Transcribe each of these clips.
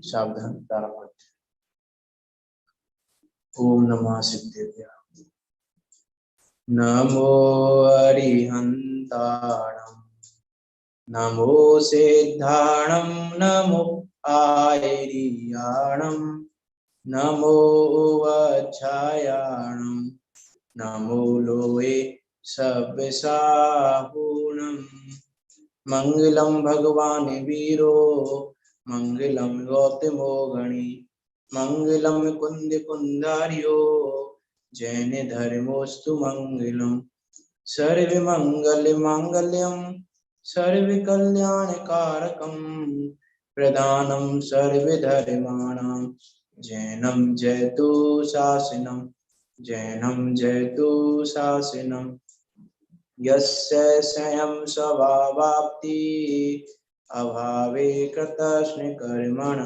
सावधान प्रारंभ। ओम नमः सिद्धेभ्यः। नमो अरिहन्ताणं नमो सिद्धाणं नमो आयर्याणं नमो वज्रायाणं नमो लोये सव्यसाहुणं मंगलम भगवान वीरो मंगलम गौतमो गणी मंगलम कुंद कुंदार्यो जैन धर्मोस्तु मंगलम सर्व मंगल मांगल्यम सर्व कल्याण कारकम प्रदानम सर्व धर्माणां जैनम जयतु शासनम जैनम जयतु शासनम यस्य स्वयं स्वभावाप्ति अभावे कृतस्न कर्मण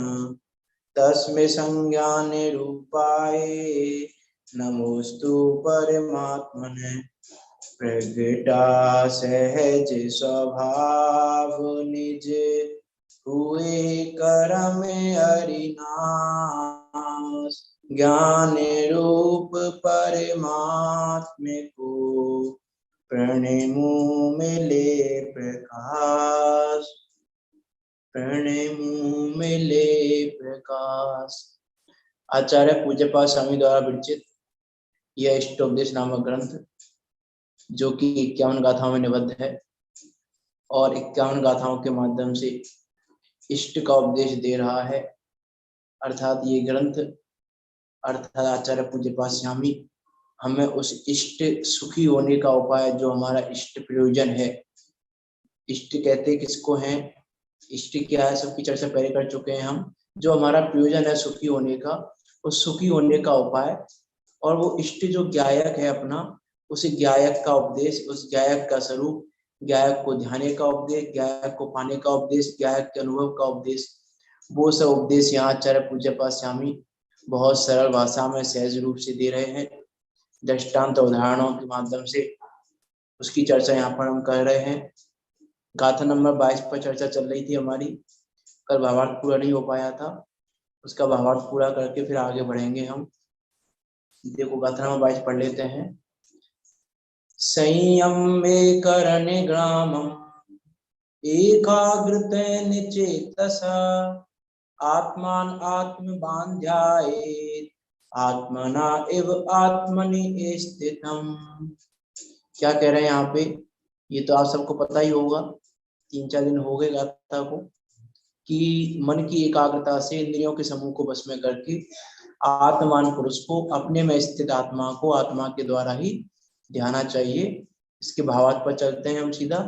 तस्मै संज्ञाने रूपाय नमोस्तु परमात्मने प्रगटा सहज स्वभाव निज हुए कर्म हरिनाश ज्ञान रूप परमात्म को प्रणेमु मिले प्रकाश प्रणेमु मिले प्रकाश। आचार्य पूज्यपाद स्वामी द्वारा विरचित यह इष्टोपदेश नामक ग्रंथ जो कि 51 गाथाओं में निबद्ध है और 51 गाथाओं के माध्यम से इष्ट का उपदेश दे रहा है। अर्थात ये ग्रंथ अर्थात आचार्य पूज्यपाद स्वामी हमें उस इष्ट सुखी होने का उपाय जो हमारा इष्ट प्रयोजन है। इष्ट कहते किसको हैं, इष्ट क्या है, सबकी चर्चा पहले कर चुके हैं हम। जो हमारा प्रयोजन है सुखी होने का, उस सुखी होने का उपाय और वो इष्ट जो ज्ञायक है अपना, उस ज्ञायक का उपदेश, उस ज्ञायक का स्वरूप, ज्ञायक को ध्याने का उपदेश, ज्ञायक को पाने का उपदेश, ज्ञायक के अनुभव का उपदेश, वो सब उपदेश यहाँ आचार्य पूज्यपाद स्वामी बहुत सरल भाषा में सहज रूप से दे रहे हैं। दृष्टांत उदाहरणों के माध्यम से उसकी चर्चा यहाँ पर हम कर रहे हैं। गाथा नंबर 22 पर चर्चा चल रही थी हमारी। कल भावार्थ पूरा नहीं हो पाया था, उसका भावार्थ पूरा करके फिर आगे बढ़ेंगे हम। देखो गाथा नंबर 22 पढ़ लेते हैं। संयमे करणे ग्रामम एकाग्रतेन चेतसा आत्मान आत्मवान् ध्यायेत् आत्मना एव आत्मनि स्थितम्। क्या कह रहे हैं यहाँ पे, ये तो आप सबको पता ही होगा, 3-4 दिन हो गए गाथा को, कि मन की एकाग्रता से इंद्रियों के समूह को बस में करके आत्मान पुरुष को, अपने में स्थित आत्मा को आत्मा के द्वारा ही ध्याना चाहिए। इसके भावार्थ पर चलते हैं हम सीधा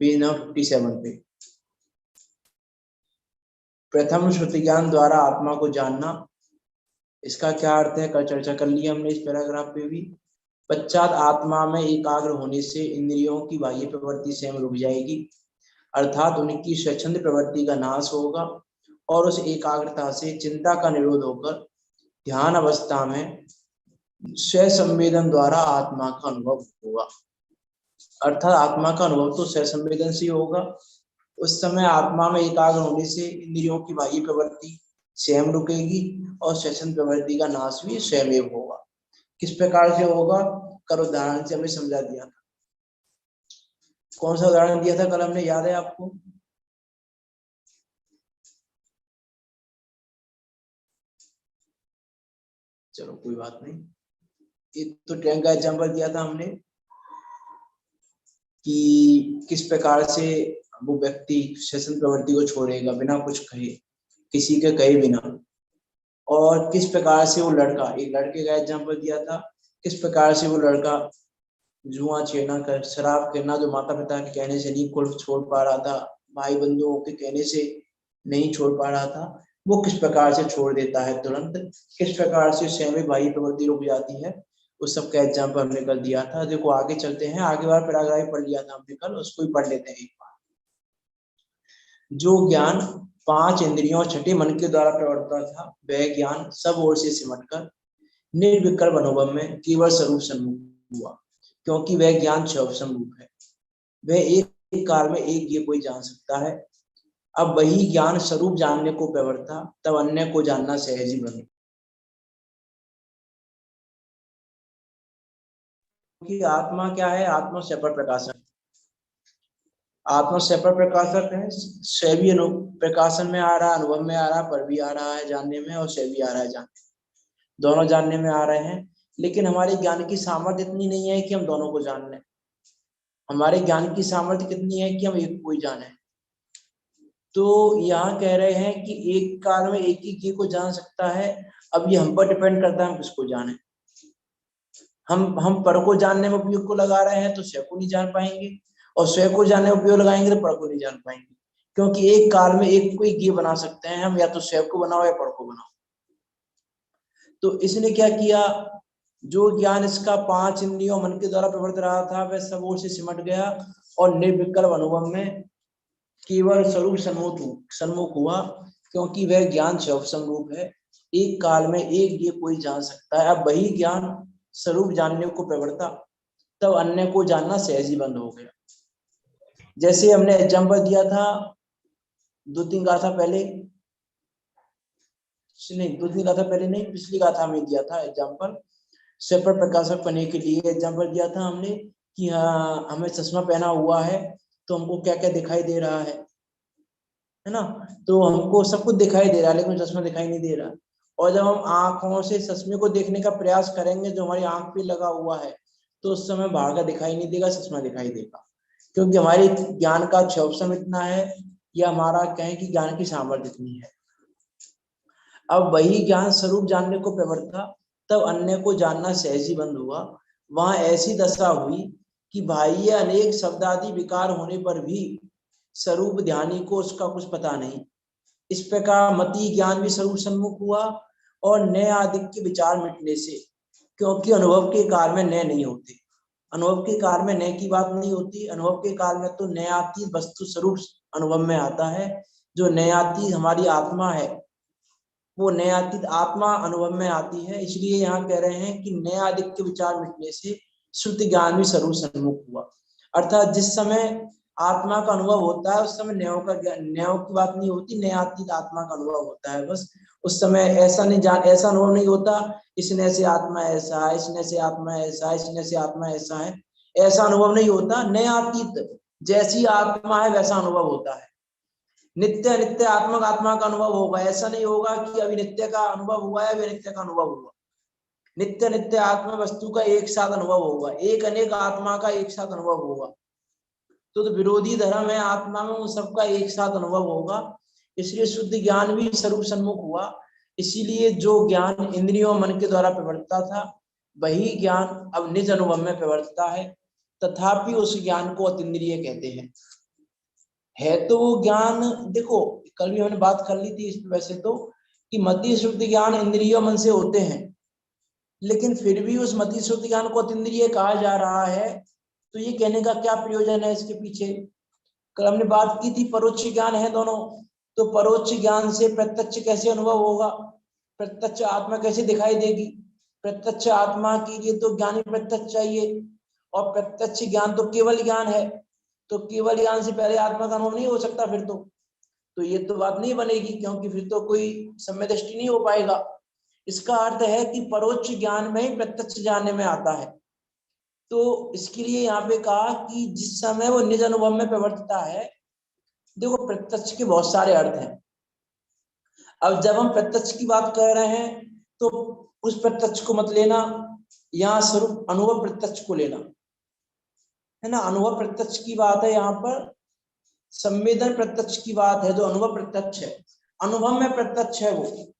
पेज नंबर 57 पे। प्रथम श्रुति ज्ञान द्वारा आत्मा को जानना, इसका क्या अर्थ है, कल चर्चा कर ली हमने इस पैराग्राफ पे भी। पश्चात आत्मा में एकाग्र होने से इंद्रियों की बाह्य प्रवृत्ति स्वयं रुक जाएगी, अर्थात उनकी स्वच्छंद प्रवृत्ति का नाश होगा और उस एकाग्रता से चिंता का निरोध होकर ध्यान अवस्था में स्व संवेदन द्वारा आत्मा का अनुभव होगा। अर्थात आत्मा का अनुभव तो स्व संवेदन से होगा। उस समय आत्मा में एकाग्र होने से इंद्रियों की बाह्य प्रवृत्ति स्वयं रुकेगी और स्वच्छंद प्रवृत्ति का नाश भी स्वयं होगा। किस प्रकार से होगा, कल उदाहरण से हमें समझा दिया था। कौन सा उदाहरण दिया था कल हमने, याद है आपको? चलो कोई बात नहीं, एक तो ट्रेन का एग्जाम्पल दिया था हमने कि किस प्रकार से वो व्यक्ति स्वच्छंद प्रवृत्ति को छोड़ेगा बिना कुछ कहे, किसी के कहे बिना, और किस प्रकार से वो लड़का, एक लड़के का एग्जाम्पल दिया था, किस प्रकार से वो लड़का जुआ छेड़ना कर, शराब करना जो माता पिता के कहने से नहीं छोड़ पा रहा था, भाई बंधुओं के कहने से नहीं छोड़ पा रहा था, वो किस प्रकार से छोड़ देता है तुरंत, किस प्रकार से स्वयं बाह्य प्रवृत्ति रुक जाती है, उस सब का एग्जाम्पल हमने कल दिया था। देखो आगे चलते हैं, आगे बार पैराग्राफ पढ़ लिया था हमने कल, उसको ही पढ़ लेते हैं एक बार। जो ज्ञान 5 इंद्रियों छठे मन के द्वारा प्रवर्तित था, वह ज्ञान सब ओर से सिमटकर निर्विकल्प अनुभव में केवल स्वरूप सन्मुख हुआ, क्योंकि वह ज्ञान स्वरूप है। वह एक एक काल में एक ये कोई जान सकता है। अब वही ज्ञान स्वरूप जानने को प्रवृत्ता, तब अन्य को जानना सहज ही बने। कि आत्मा क्या है? आत्मा स्वपर प्रकाशन, आत्मा स्वपर प्रकाशक है। स्वयं अनु प्रकाशन में आ रहा है, अनुभव में आ रहा है, पर भी आ रहा है जानने में, और स्वयं भी आ रहा है जानने, दोनों जानने में आ रहे हैं। लेकिन हमारे ज्ञान की सामर्थ्य इतनी नहीं है कि हम दोनों को जान लें। हमारे ज्ञान की सामर्थ्य कितनी है कि हम एक को ही जाने। तो यहाँ कह रहे हैं कि एक काल में एक ही की को जान सकता है। अब ये हम पर डिपेंड करता है हम किसको जाने। हम पर को जानने में उपयोग को लगा रहे हैं तो स्वयं को नहीं जान पाएंगे, और स्वयं को जानने में उपयोग लगाएंगे तो पर को नहीं जान पाएंगे। क्योंकि एक काल में एक को ही ज्ञ बना सकते हैं हम, या तो स्वयं को बनाओ या पर को बनाओ। तो इसने क्या किया, जो ज्ञान इसका 5 इंद्रियों मन के द्वारा प्रवर्त रहा था वह सब ओर से सिमट गया, और निर्विकल्प अनुभव में केवल स्वरूप सन्मुख हुआ, क्योंकि वह ज्ञान स्वरूप स्वरूप है। एक काल में एक ये कोई जान सकता है। अब वही ज्ञान स्वरूप जानने को प्रवृत्ता, तब अन्य को जानना सहज ही बंद हो गया। जैसे हमने एग्जाम्पल दिया था 2-3 गाथा पहले, नहीं 2-3 गाथा पहले नहीं, पिछली गाथा में दिया था एग्जाम्पल। स्वपर प्रकाशक बनने के लिए एग्जाम्पल दिया था हमने कि हाँ हमें चश्मा पहना हुआ है तो हमको क्या क्या दिखाई दे रहा है ना। तो हमको सब कुछ दिखाई दे रहा है लेकिन चश्मा दिखाई नहीं दे रहा। और जब हम आंखों से चश्मे को देखने का प्रयास करेंगे जो हमारी आंख पे लगा हुआ है, तो उस समय बाहर का दिखाई नहीं देगा, चश्मा दिखाई देगा, क्योंकि हमारी ज्ञान का क्षोभसम इतना है, या हमारा कहें कि ज्ञान की सामर्थ्य इतनी है। अब वही ज्ञान स्वरूप जानने को प्रवृत्ता, तब अन्य को जानना सहज ही बंद हुआ। वहां ऐसी दशा हुई कि बाह्य अनेक शब्दादि विकार होने पर भी स्वरूप ध्यानी को उसका कुछ पता नहीं। इस प्रकार मति ज्ञान भी स्वरूप सन्मुख हुआ, और नए आदि के विचार मिटने से, क्योंकि अनुभव के काल में नए नहीं होते, अनुभव के काल में नए की बात नहीं होती। अनुभव के काल में तो नयातीत वस्तु स्वरूप अनुभव में आता है। जो नयातीत हमारी आत्मा है, वो नयातीत आत्मा अनुभव में आती है। इसलिए यहाँ कह रहे हैं कि नयादिक के विचार मिटने से श्रुति ज्ञान भी स्वरूप सन्मुख हुआ। अर्थात जिस समय आत्मा का अनुभव होता है उस समय न्यायों का न्यायों की बात नहीं होती, नयातीत आत्मा का अनुभव होता है बस। उस समय ऐसा अनुभव नहीं होता इसने से आत्मा ऐसा है, इसने से आत्मा ऐसा है, इसने से आत्मा ऐसा है, ऐसा अनुभव नहीं होता। नयातीत जैसी आत्मा है वैसा अनुभव होता है। नित्य नित्य आत्मक आत्मा का अनुभव होगा, ऐसा नहीं होगा कि अभी नित्य का अनुभव हुआ है अभी नित्य का अनुभव हुआ। नित्य नित्य आत्मा वस्तु का एक साथ अनुभव होगा, एक अनेक आत्मा का एक साथ अनुभव होगा। तो विरोधी धर्म है आत्मा में, उन सबका एक साथ अनुभव होगा। इसलिए शुद्ध ज्ञान भी स्वरूप सन्मुख हुआ। इसीलिए जो ज्ञान इंद्रियों मन के द्वारा प्रवर्तता था, वही ज्ञान अब निज अनुभव में प्रवर्तता है। तथापि उस ज्ञान को अतीन्द्रिय कहते हैं। है तो वो ज्ञान, देखो कल भी हमने बात कर ली थी इस वैसे तो, कि मति शुद्ध ज्ञान इंद्रिय मन से होते हैं, लेकिन फिर भी उस मति शुद्ध ज्ञान को अतीन्द्रिय कहा जा रहा है। तो ये कहने का क्या प्रयोजन है इसके पीछे? कल हमने बात की थी परोक्ष ज्ञान है दोनों, तो परोक्ष ज्ञान से प्रत्यक्ष कैसे अनुभव होगा, प्रत्यक्ष आत्मा कैसे दिखाई देगी? प्रत्यक्ष आत्मा के लिए तो ज्ञानी प्रत्यक्ष चाहिए, और प्रत्यक्ष ज्ञान तो केवल ज्ञान है, तो केवल ज्ञान से पहले आत्मा का अनुभव नहीं हो सकता। फिर तो ये तो बात नहीं बनेगी, क्योंकि फिर तो कोई सम्य दृष्टि नहीं हो पाएगा। इसका अर्थ है कि परोक्ष ज्ञान में ही प्रत्यक्ष जानने में आता है। तो इसके लिए यहाँ पे कहा कि जिस समय वो निज अनुभव में प्रवर्तता है, देखो प्रत्यक्ष के बहुत सारे अर्थ हैं। अब जब हम प्रत्यक्ष की बात कर रहे हैं तो उस प्रत्यक्ष को मत लेना, यहाँ स्वरूप अनुभव प्रत्यक्ष को लेना है ना। अनुभव प्रत्यक्ष की बात है यहाँ पर, संवेदन प्रत्यक्ष की बात है। जो अनुभव प्रत्यक्ष है, अनुभव में प्रत्यक्ष है, वो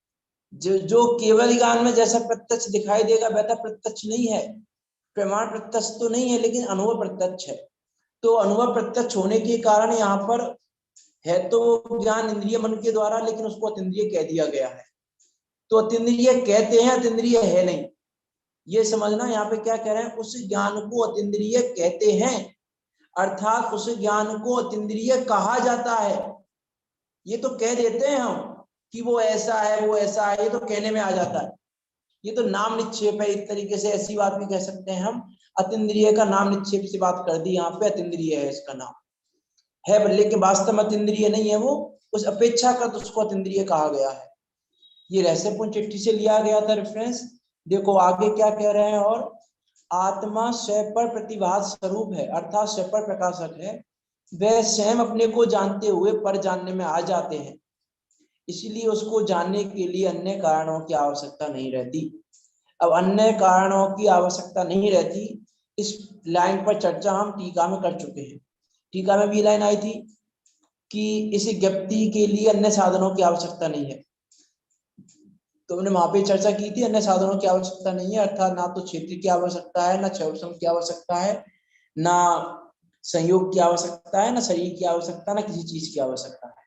जो केवल ज्ञान में जैसा प्रत्यक्ष दिखाई देगा वैसा प्रत्यक्ष नहीं है। प्रमाण प्रत्यक्ष तो नहीं है लेकिन अनुभव प्रत्यक्ष है। तो अनुभव प्रत्यक्ष होने के कारण यहाँ पर है तो ज्ञान इंद्रिय मन के द्वारा, लेकिन उसको अतीन्द्रिय कह दिया गया है। तो अतीन्द्रिय कहते हैं, अतीन्द्रिय है नहीं, ये समझना। यहाँ पे क्या कह रहे हैं, उस ज्ञान को अतीन्द्रिय कहते हैं, अर्थात उस ज्ञान को अतीन्द्रिय कहा जाता है। ये तो कह देते हैं हम कि वो ऐसा है वो ऐसा है, ये तो कहने में आ जाता है, ये तो नाम निक्षेप है। एक तरीके से ऐसी बात भी कह सकते हैं हम, अतीन्द्रिय का नाम निक्षेप से बात कर दी, यहाँ पे अतीन्द्रिय है इसका नाम। है, लेकिन वास्तव में अतीन्द्रिय नहीं है, वो उस अपेक्षाकृत उसको अतीन्द्रिय कहा गया है। ये रहस्यपूर्ण चिट्ठी से लिया गया था रेफरेंस। देखो आगे क्या कह रहे हैं, और आत्मा स्वयं पर प्रतिभास स्वरूप है, अर्थात स्वयं पर प्रकाशक है, वह स्वयं अपने को जानते हुए पर जानने में आ जाते हैं, इसलिए उसको जानने के लिए अन्य कारणों की आवश्यकता नहीं रहती। अब अन्य कारणों की आवश्यकता नहीं रहती, इस लाइन पर चर्चा हम टीका में कर चुके हैं। टीका में भी लाइन आई थी कि इस ज्ञप्ति के लिए अन्य साधनों की आवश्यकता नहीं है, तो हमने वहां पे चर्चा की थी, अन्य साधनों की आवश्यकता नहीं है, अर्थात ना तो क्षेत्र की आवश्यकता है, ना क्षय की आवश्यकता है, ना संयोग की आवश्यकता है, ना शरीर की आवश्यकता, ना किसी चीज की आवश्यकता है।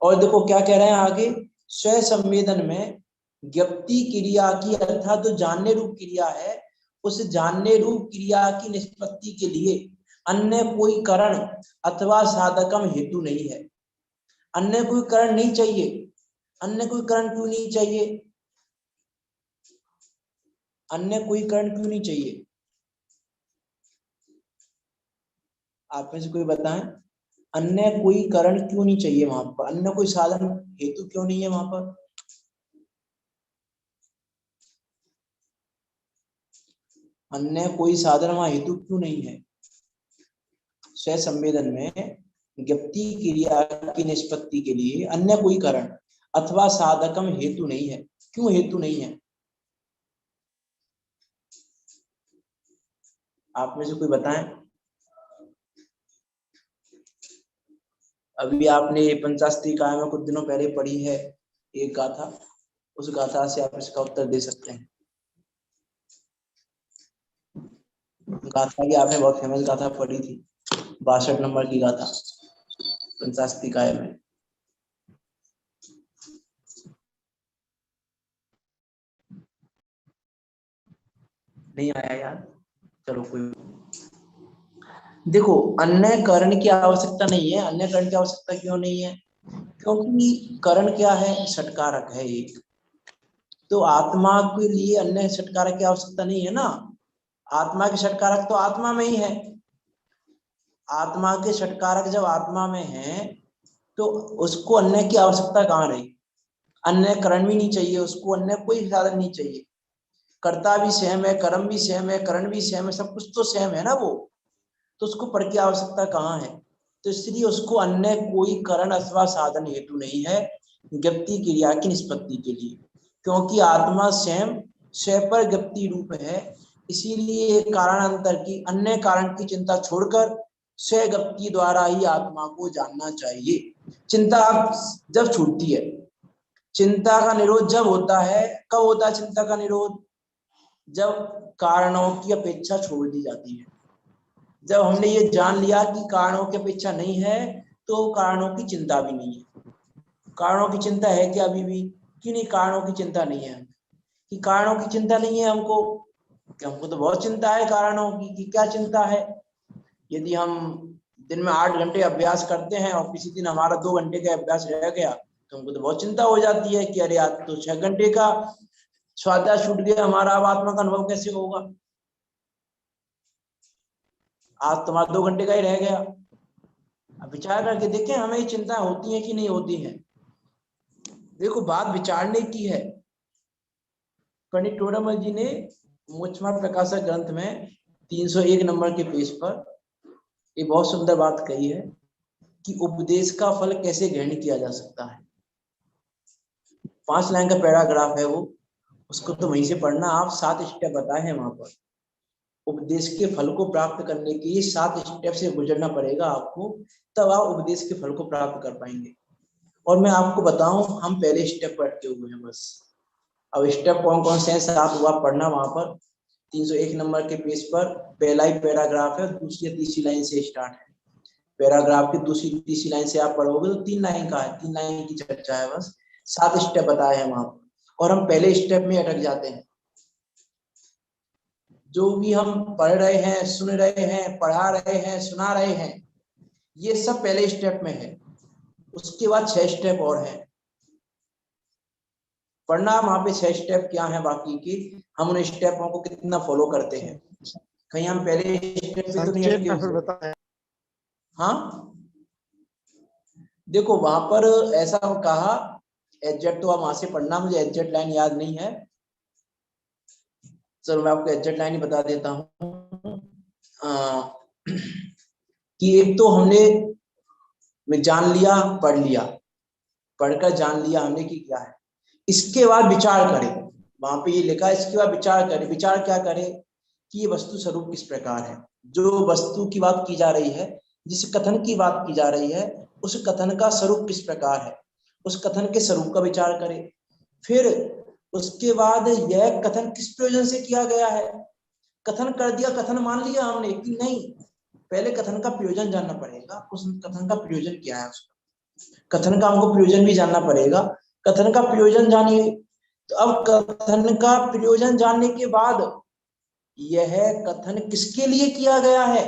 और देखो क्या कह रहे हैं आगे, स्व संवेदन में ज्ञप्ति क्रिया की अर्थात जो जानने रूप क्रिया है, उस जानने रूप क्रिया की निष्पत्ति के लिए अन्य कोई कारण अथवा साधकम हेतु नहीं है। अन्य कोई कारण नहीं चाहिए। अन्य कोई कारण क्यों नहीं चाहिए? अन्य कोई कारण क्यों नहीं चाहिए? आप में से कोई बताएं, अन्य कोई कारण क्यों नहीं चाहिए वहां पर? अन्य कोई साधन हेतु क्यों नहीं है वहां पर? अन्य कोई साधन वहां हेतु क्यों नहीं है? स्व संवेदन में ज्ञप्ति क्रिया की निष्पत्ति के लिए अन्य कोई कारण अथवा साधकम हेतु नहीं है। क्यों हेतु नहीं है? आप में से कोई बताएं। अभी आपने पंचाशती काय में कुछ दिनों पहले पढ़ी है एक गाथा, उस गाथा से आप इसका उत्तर दे सकते हैं। गाथा की आपने बहुत फेमस गाथा पढ़ी थी, 62 नंबर की गाथा पंचाशती काय में। नहीं आया यार, चलो कोई। देखो अन्य कारण की आवश्यकता नहीं है। अन्य कारण की आवश्यकता क्यों नहीं है? क्योंकि कारण क्या है? षटकारक है एक, तो आत्मा के लिए अन्य षटकारक की आवश्यकता नहीं है ना। आत्मा के षटकारक तो आत्मा में ही है। आत्मा के षटकारक जब आत्मा में है तो उसको अन्य की आवश्यकता कहाँ रही? अन्य कारण भी नहीं चाहिए उसको, अन्य कोई साधन नहीं चाहिए। कर्ता भी सेम है, कर्म भी सेम है, करण भी सेम है, सब कुछ तो सेम है ना वो, तो उसको पर की आवश्यकता कहाँ है? तो इसलिए उसको अन्य कोई कारण अथवा साधन हेतु नहीं है ज्ञप्ति क्रिया की निष्पत्ति के लिए, क्योंकि आत्मा स्वयं स्वयं पर ज्ञप्ति रूप है। इसीलिए कारणांतर की अन्य कारण की चिंता छोड़कर स्वज्ञप्ति द्वारा ही आत्मा को जानना चाहिए। चिंता जब छूटती है, चिंता का निरोध जब होता है, कब होता है चिंता का निरोध? जब कारणों की अपेक्षा छोड़ दी जाती है। जब हमने ये जान लिया कि कारणों की अपेक्षा नहीं है, तो कारणों की चिंता भी नहीं है। कारणों की चिंता है क्या अभी भी? कि नहीं, कारणों की चिंता नहीं है। कि कारणों की चिंता नहीं है हमको, कि हमको तो बहुत चिंता है कारणों की। कि क्या चिंता है? यदि हम दिन में 8 घंटे अभ्यास करते हैं और किसी दिन हमारा 2 घंटे का अभ्यास रह गया, तो हमको तो बहुत चिंता हो जाती है कि अरे आज तो 6 घंटे का स्वाध्याय छूट गया हमारा, अब आत्मा का अनुभव कैसे होगा? आज तुम्हारा 2 घंटे का ही रह गया। अब विचार करके देखें हमें ये चिंता होती है कि नहीं होती है। देखो बात विचारने की है। पंडित टोडामल जी ने मोक्षमार्ग प्रकाशक ग्रंथ में 301 नंबर के पेज पर ये बहुत सुंदर बात कही है कि उपदेश का फल कैसे ग्रहण किया जा सकता है। 5 लाइन का पैराग्राफ है वो, उसको तो वहीं से पढ़ना। आप 7 स्टेप बताए हैं वहां पर। उपदेश के फल को प्राप्त करने के लिए 7 स्टेप से गुजरना पड़ेगा आपको, तब आप उपदेश के फल को प्राप्त कर पाएंगे। और मैं आपको बताऊं, हम पहले स्टेप पर अटके हुए हैं बस। अब स्टेप कौन कौन से हैं साथ हुआ पढ़ना वहां पर 301 नंबर के पेज पर। पहला ही पैराग्राफ है, दूसरी या तीसरी लाइन से स्टार्ट है। पैराग्राफ की दूसरी तीसरी लाइन से आप पढ़ोगे तो 3 लाइन का है, 3 लाइन की चर्चा है बस। 7 स्टेप बताए हैं वहां पर, और हम पहले स्टेप में अटक जाते हैं। जो भी हम पढ़ रहे हैं, सुन रहे हैं, पढ़ा रहे हैं, सुना रहे हैं, ये सब पहले स्टेप में है। उसके बाद 6 स्टेप और हैं पढ़ना। वहां पे 6 स्टेप क्या है बाकी की, हम उन स्टेपों को कितना फॉलो करते हैं। कहीं हम पहले स्टेप पे तो नहीं अटके हुए। हाँ देखो वहां पर ऐसा कहा, एग्जैक्ट तो आप वहां से पढ़ना, मुझे एग्जैक्ट लाइन याद नहीं है। चलो मैं आपको एग्जैक्ट लाइन ही बता देता हूँ कि एक तो हमने जान लिया, पढ़ लिया, पढ़कर जान लिया हमने कि क्या है, इसके बाद विचार करें। वहां पे ये लिखा है इसके बाद विचार करें। विचार क्या करें कि ये वस्तु स्वरूप किस प्रकार है। जो वस्तु की बात की जा रही है, जिस कथन की बात की जा रही है, उस कथन का स्वरूप किस प्रकार है, उस कथन के स्वरूप का विचार करें। फिर उसके बाद यह कथन किस प्रयोजन से किया गया है। कथन कर दिया, कथन मान लिया हमने कि नहीं, पहले कथन का प्रयोजन जानना पड़ेगा, उस कथन का प्रयोजन क्या है, उसका कथन का हमको प्रयोजन भी जानना पड़ेगा। कथन का प्रयोजन जानिए, तो अब कथन का प्रयोजन जानने के बाद यह कथन किसके लिए किया गया है।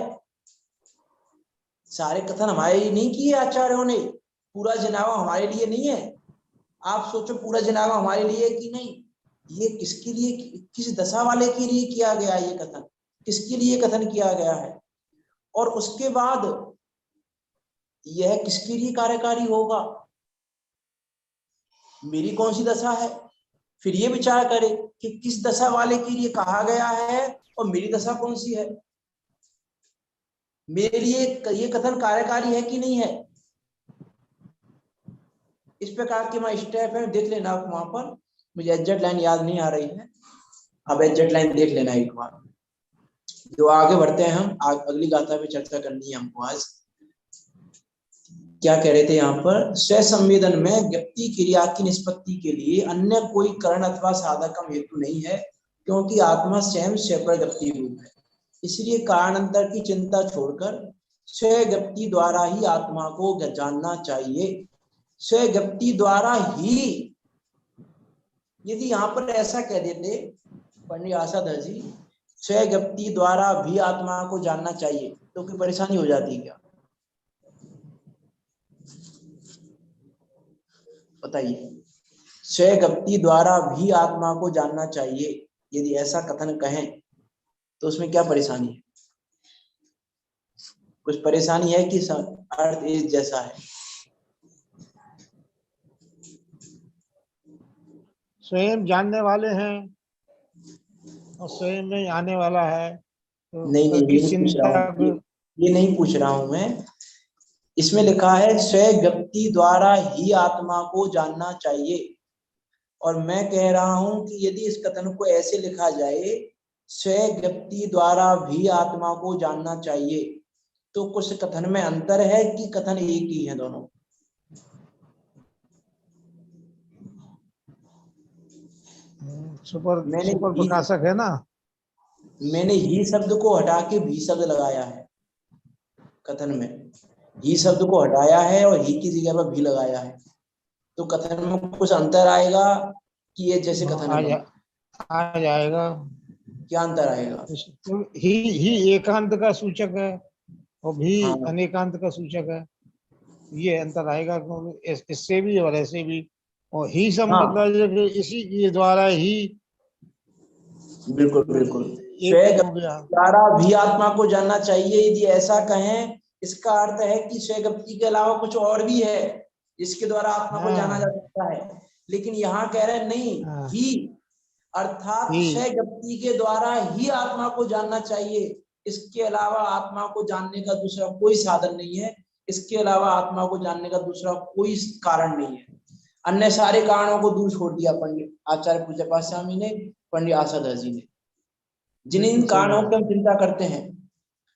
सारे कथन हमारे लिए नहीं किए आचार्यों ने, पूरा जनावा हमारे लिए नहीं है। आप सोचो पूरा जनावा हमारे लिए कि नहीं, ये किसके लिए, किस दशा वाले के लिए किया गया है, ये कथन किसके लिए कथन किया गया है। और उसके बाद यह किसके लिए कार्यकारी होगा, मेरी कौन सी दशा है। फिर ये विचार करें कि किस दशा वाले के लिए कहा गया है और मेरी दशा कौन सी है, मेरे लिए ये कथन कार्यकारी है कि नहीं है। इस प्रकार के वहां स्टेप है, देख लेना आप वहां पर, मुझे एग्जैक्ट लाइन याद नहीं आ रही है, अब एग्जैक्ट लाइन देख लेना एक बार। जो आगे बढ़ते हैं हम अगली गाथा पे चर्चा करनी है हमको आज। क्या कह रहे थे यहाँ पर, स्व संवेदन में व्यक्ति क्रिया की निष्पत्ति के लिए अन्य कोई कारण अथवा साधकम हेतु नहीं है, क्योंकि आत्मा स्वयं स्वप्रज्ञप्ति रूप है। इसलिए कारणांतर की चिंता छोड़कर स्वज्ञप्ति द्वारा ही आत्मा को जानना चाहिए। स्वज्ञप्ति द्वारा ही, यदि यहाँ पर ऐसा कह देते पंडित आशाधर जी, स्वज्ञप्ति द्वारा भी आत्मा को जानना चाहिए, तो कोई परेशानी हो जाती क्या, बताइए। स्वज्ञप्ति द्वारा भी आत्मा को जानना चाहिए, यदि ऐसा कथन कहें तो उसमें क्या परेशानी है, कुछ परेशानी है कि अर्थ एक जैसा है। स्वयं जानने वाले हैं और स्वयं में आने वाला है, तो नहीं नहीं, किस चिंता को। ये नहीं पूछ रहा हूं मैं, इसमें लिखा है स्वज्ञप्ति द्वारा ही आत्मा को जानना चाहिए, और मैं कह रहा हूं कि यदि इस कथन को ऐसे लिखा जाए, स्वज्ञप्ति द्वारा भी आत्मा को जानना चाहिए, तो कुछ कथन में अंतर है कि कथन एक ही है दोनों। सुपर प्रकाशक है ना। मैंने ही शब्द को हटा के भी शब्द लगाया है कथन में, ही शब्द को हटाया है और ही की जगह पर भी लगाया है, तो कथन में कुछ अंतर आएगा कि ये जैसे कथन है आ जाएगा। क्या अंतर आएगा। तो ही एकांत का सूचक है और भी अनेकांत का सूचक है, ये अंतर आएगा इससे भी और ऐसे भी। और ही सब मतलब इसी के द्वारा ही, बिल्कुल बिल्कुल, द्वारा भी आत्मा को जानना चाहिए, यदि ऐसा कहें इसका अर्थ है कि स्वज्ञप्ति के अलावा कुछ और भी है जिसके द्वारा आत्मा को जाना जा सकता है। लेकिन यहाँ कह रहे हैं नहीं, ही अर्थात स्वज्ञप्ति के द्वारा ही आत्मा को जानना चाहिए, इसके अलावा आत्मा को जानने का दूसरा कोई साधन नहीं है, इसके अलावा आत्मा को जानने का दूसरा कोई कारण नहीं है। अन्य सारे कारणों को दूर छोड़ दिया पंडित आचार्य पूज्यपाद स्वामी ने, पंडित आशाधर जी ने। जिन इन कारणों की हम चिंता करते हैं,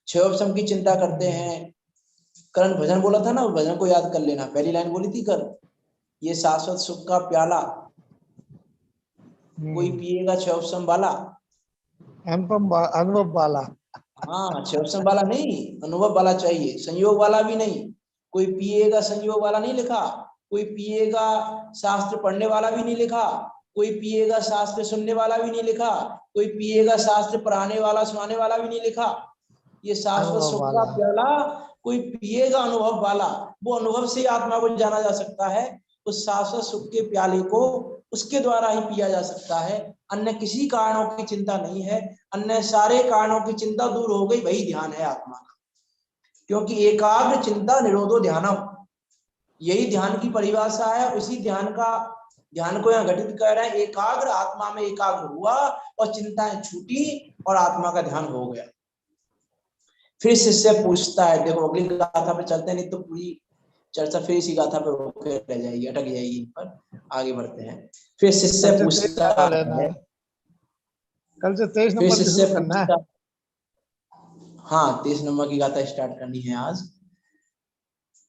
क्षयोपशम की चिंता करते हैं, करण भजन बोला था ना, भजन को याद कर लेना, पहली लाइन बोली थी कर, ये शाश्वत सुख का प्याला कोई पिएगा क्षयोपशम वाला, अनुभव वाला। हाँ क्षयोपशम वाला नहीं, अनुभव वाला चाहिए, संयोग वाला भी नहीं। कोई पिएगा संयोग वाला नहीं लिखा, कोई पिएगा शास्त्र पढ़ने वाला भी नहीं लिखा, कोई पिएगा शास्त्र सुनने वाला भी नहीं लिखा, कोई पिएगा शास्त्र पढ़ाने वाला सुनाने वाला भी नहीं लिखा। ये शाश्वत सुख का प्याला कोई पिएगा अनुभव वाला, वो अनुभव से आत्मा को जाना जा सकता है। उस शाश्वत सुख के प्याले को उसके द्वारा ही पिया जा सकता है, अन्य किसी कारणों की चिंता नहीं है। अन्य सारे कारणों की चिंता दूर हो गई, वही ध्यान है आत्मा का। क्योंकि एकाग्र चिंता निरोधो ध्यानम, यही ध्यान की परिभाषा है। उसी ध्यान को यहाँ घटित कर रहे हैं। एकाग्र, आत्मा में एकाग्र हुआ और चिंताएं छूटी और आत्मा का ध्यान हो गया। फिर शिष्य पूछता है, देखो अगली गाथा पे चलते हैं, नहीं तो पूरी चर्चा फिर इसी गाथा पर होकर रह जाएगी, अटक जाएगी। पर आगे बढ़ते हैं। फिर शिष्य पूछता है, कल से 23 फिर नंबर से शिष्य शुरू करना है। पूछता, हाँ 23 नंबर की गाथा स्टार्ट करनी है आज,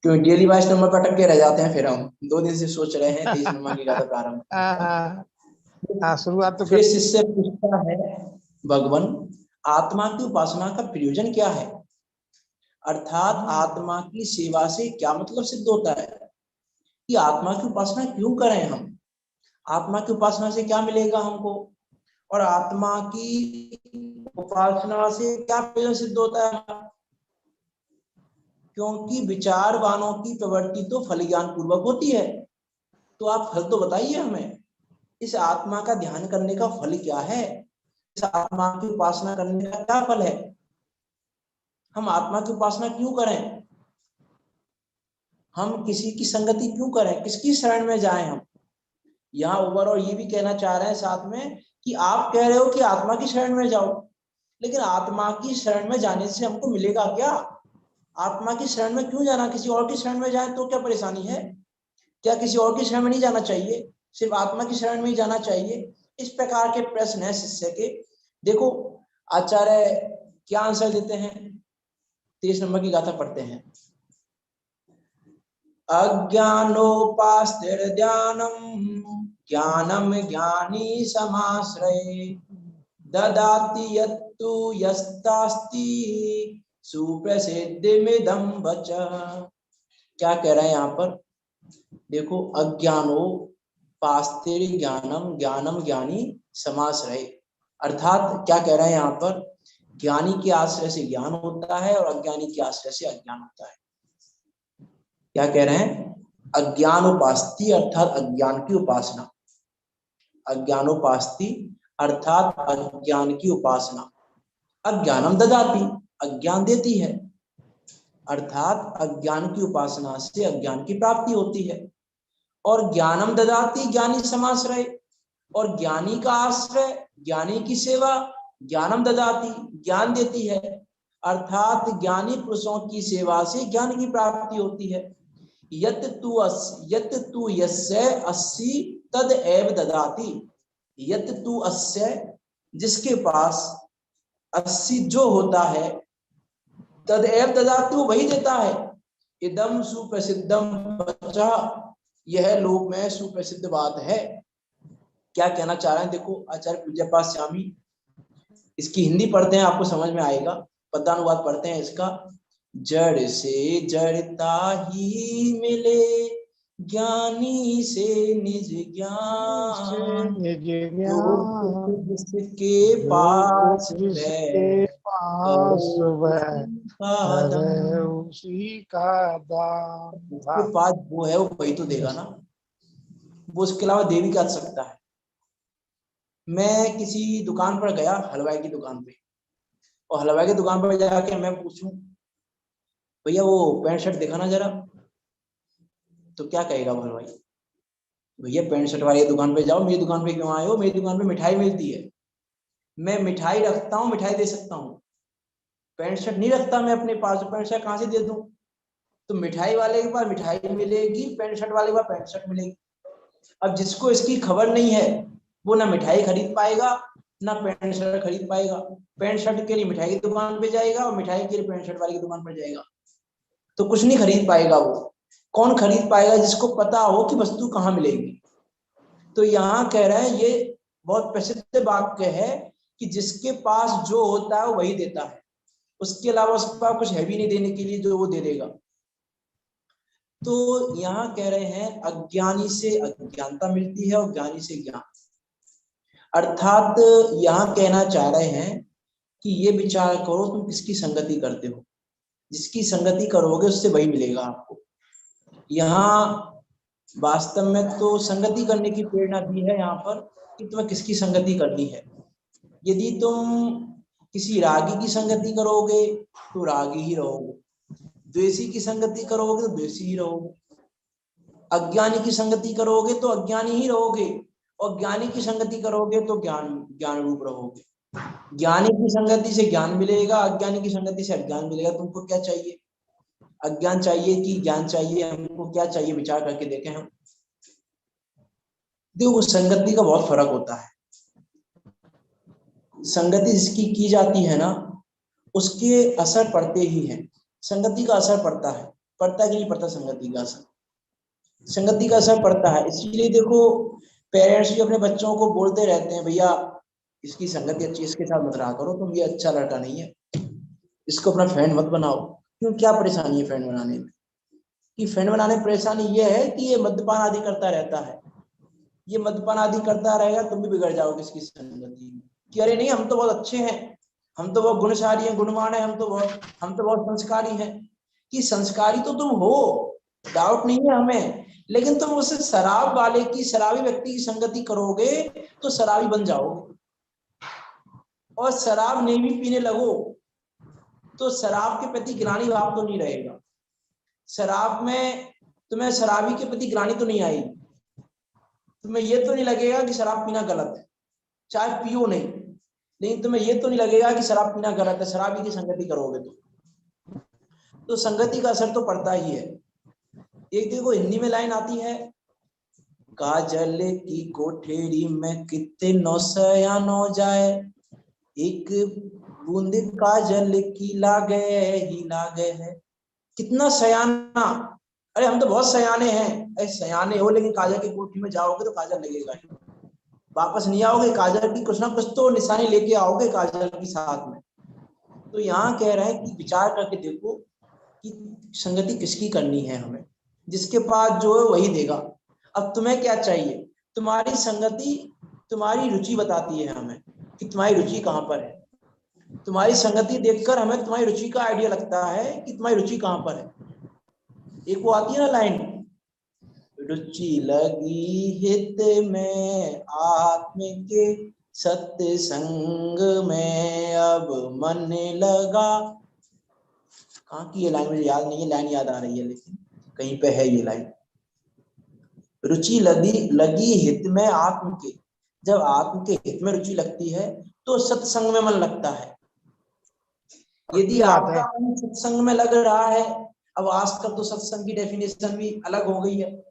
क्योंकि डेली 22 नंबर पर अटक के रह जाते हैं। फिर हम 2 दिन से सोच रहे हैं 23 नंबर की गाथा प्रारंभ। शुरुआत तो फिर शिष्य पूछता है, भगवान आत्मा की उपासना का प्रयोजन क्या है? अर्थात आत्मा की सेवा से क्या मतलब सिद्ध होता है, कि आत्मा की उपासना क्यों करें हम, आत्मा की उपासना से क्या मिलेगा हमको, और आत्मा की उपासना से क्या प्रयोजन सिद्ध होता है। क्योंकि विचारवानों की प्रवृत्ति तो फल ज्ञान पूर्वक होती है। तो आप फल तो बताइए हमें, इस आत्मा का ध्यान करने का फल क्या है, इस आत्मा की उपासना करने का क्या फल है, हम आत्मा की उपासना क्यों करें, हम किसी की संगति क्यों करें, किसकी शरण में जाएं हम। यहाँ ओवरऑल ये भी कहना चाह रहे हैं साथ में, कि आप कह रहे हो कि आत्मा की शरण में जाओ, लेकिन आत्मा की शरण में जाने से हमको मिलेगा क्या? आत्मा की शरण में क्यों जाना, किसी और की शरण में जाए तो क्या परेशानी है? क्या किसी और की शरण में नहीं जाना चाहिए, सिर्फ आत्मा की शरण में ही जाना चाहिए? इस प्रकार के प्रश्न है शिष्य के। देखो आचार्य क्या आंसर देते हैं, 23 नंबर की गाथा पढ़ते हैं। अज्ञानोपास्थिर्ज्ञानम ज्ञानम ज्ञानी समाश्रये ददाति यत्तु यस्तास्ति सुप्रसिद्धिमिदं वच। क्या कह रहे हैं यहाँ पर, देखो अज्ञानोपास्थिर्ज्ञानम ज्ञानम ज्ञानी समाश्रये, अर्थात क्या कह रहे हैं यहाँ पर, ज्ञानी के आश्रय से ज्ञान होता है और अज्ञानी के आश्रय से अज्ञान होता है। क्या कह रहे हैं, अज्ञान उपास्ति अर्थात अज्ञान की उपासना, अज्ञानोपास्ति अर्थात अज्ञान की उपासना, अज्ञानम ददाति अज्ञान देती है, अर्थात अज्ञान की उपासना से अज्ञान की प्राप्ति होती है। और ज्ञानम ददाति ज्ञानी समाश्रय, और ज्ञानी का आश्रय ज्ञानी की सेवा ज्ञानम ददाति ज्ञान देती है, अर्थात ज्ञानी पुरुषों की सेवा से ज्ञान की प्राप्ति होती है। यत तु यस्य अस्सी तद एव ददाति, यत तु अस्य जिसके पास अस्सी जो होता है, तद एव ददाति वही देता है। इदम सुप्रसिद्धम बचा, यह लोक में सुप्रसिद्ध बात है। क्या कहना चाह रहे हैं, देखो आचार्य पूज्यपाद स्वामी, इसकी हिंदी पढ़ते हैं आपको समझ में आएगा, पदानुवाद पढ़ते हैं इसका। जड़ से जड़ता ही मिले ज्ञानी से निज ज्ञान, जिसके पास उसी का दान, उसके पास वो है वो वही तो देगा ना, वो उसके अलावा दे भी क्या सकता है। मैं किसी दुकान पर गया, हलवाई की दुकान पे, और हलवाई की दुकान पर जाके मैं पूछूं, भैया वो पैंट शर्ट दिखाना जरा, तो क्या कहेगा वो हलवाई, भैया पैंट शर्ट वाली दुकान पे जाओ, मेरी दुकान पे क्यों आए हो, मेरी दुकान पे मिठाई मिलती है, मैं मिठाई रखता हूँ, मिठाई दे सकता हूँ, पैंट शर्ट नहीं रखता मैं अपने पास, तो पैंट शर्ट कहाँ से दे दूं? तो मिठाई वाले के पास मिठाई मिलेगी, पैंट शर्ट वाले के पास पैंट शर्ट मिलेगी। अब जिसको इसकी खबर नहीं है वो ना मिठाई खरीद पाएगा ना पैंट शर्ट खरीद पाएगा, पैंट शर्ट के लिए मिठाई की दुकान पे जाएगा और मिठाई के लिए पैंट शर्ट वाले की दुकान पर जाएगा, तो कुछ नहीं खरीद पाएगा। वो कौन खरीद पाएगा, जिसको पता हो कि वस्तु कहाँ मिलेगी। तो यहाँ कह रहे हैं, ये बहुत प्रसिद्ध वाक्य है कि जिसके पास जो होता है वही देता है, उसके अलावा उसके पास कुछ है भी नहीं देने के लिए जो वो दे देगा। तो यहाँ कह रहे हैं अज्ञानी से अज्ञानता मिलती है और ज्ञानी से ज्ञान, अर्थात यहाँ कहना चाह रहे हैं कि ये विचार करो तुम किसकी संगति करते हो, जिसकी संगति करोगे उससे वही मिलेगा आपको। यहाँ वास्तव में तो संगति करने की प्रेरणा दी है यहाँ पर, कि तुम्हें किसकी संगति करनी है। यदि तुम किसी रागी की संगति करोगे तो रागी ही रहोगे, द्वेषी की संगति करोगे तो द्वेषी ही रहोगे, अज्ञानी की संगति करोगे तो अज्ञानी ही रहोगे, और ज्ञानी की संगति करोगे तो ज्ञान रूप रहोगे। ज्ञानी की संगति से ज्ञान मिलेगा, अज्ञानी की संगति से अज्ञान मिलेगा। तुमको क्या चाहिए, अज्ञान चाहिए कि ज्ञान चाहिए? हमको क्या चाहिए, विचार करके देखें हम। देखो संगति का बहुत फर्क होता है। संगति जिसकी की जाती है ना, उसके असर पड़ते ही हैं। संगति का असर पड़ता है कि नहीं पड़ता? संगति का असर पड़ता है। इसीलिए देखो पेरेंट्स भी अपने बच्चों को बोलते रहते हैं, भैया इसकी संगति अच्छी, इसके साथ मत रहा करो, तुम ये अच्छा लड़का नहीं है, इसको अपना फ्रेंड मत बनाओ। क्यों, क्या परेशानी है फ्रेंड बनाने में? कि फ्रेंड बनाने में परेशानी ये है कि ये मद्यपान आदि करता रहता है, ये मद्यपान आदि करता रहेगा, तुम भी बिगड़ जाओगे इसकी संगति में। कि अरे नहीं, हम तो बहुत अच्छे हैं, हम तो बहुत गुणशाली हैं, गुणवान है, हम तो बहुत संस्कारी हैं। कि संस्कारी तो तुम हो, डाउट नहीं है हमें, लेकिन तुम उस शराबी व्यक्ति की संगति करोगे तो शराबी बन जाओगे। और शराब नहीं भी पीने लगो तो शराब के प्रति ग्लानि भाव तो नहीं रहेगा। शराब में तुम्हें शराबी के प्रति ग्लानि तो नहीं आएगी, तुम्हें ये तो नहीं लगेगा कि शराब पीना गलत है, चाहे पियो नहीं, लेकिन तुम्हें ये तो नहीं लगेगा कि शराब पीना गलत है। शराबी की संगति करोगे तो संगति का असर तो पड़ता ही है। एक देखो हिंदी में लाइन आती है, काजल की कोठेरी में कितनो सयानो जाए, एक बूंद काजल की लागे ही लागे है। कितना सयाना, अरे हम तो बहुत सयाने हैं। अरे सयाने हो, लेकिन काजल की कोठी में जाओगे तो काजल लगेगा ही, वापस नहीं आओगे, काजल की कुछ ना कुछ तो निशानी लेके आओगे काजल की साथ में। तो यहाँ कह रहे हैं कि विचार करके देखो कि संगति किसकी करनी है हमें, जिसके पास जो है वही देगा। अब तुम्हें क्या चाहिए, तुम्हारी संगति तुम्हारी रुचि बताती है हमें कि तुम्हारी रुचि कहाँ पर है। तुम्हारी संगति देखकर हमें तुम्हारी रुचि का आइडिया लगता है कि तुम्हारी रुचि कहाँ पर है। एक वो आती है ना लाइन, रुचि लगी हित में आत्म के, सत्संग में अब मन लगा। कहाँ की ये लाइन मुझे याद नहीं है, लाइन याद आ रही है लेकिन कहीं पे है ये लाइन। रुचि लगी हित में आत्म के, जब आत्म के हित में रुचि लगती है तो सत्संग में मन लगता है। यदि आपका मन सत्संग में लग रहा है, अब आजकल तो सत्संग की डेफिनेशन भी अलग हो गई है।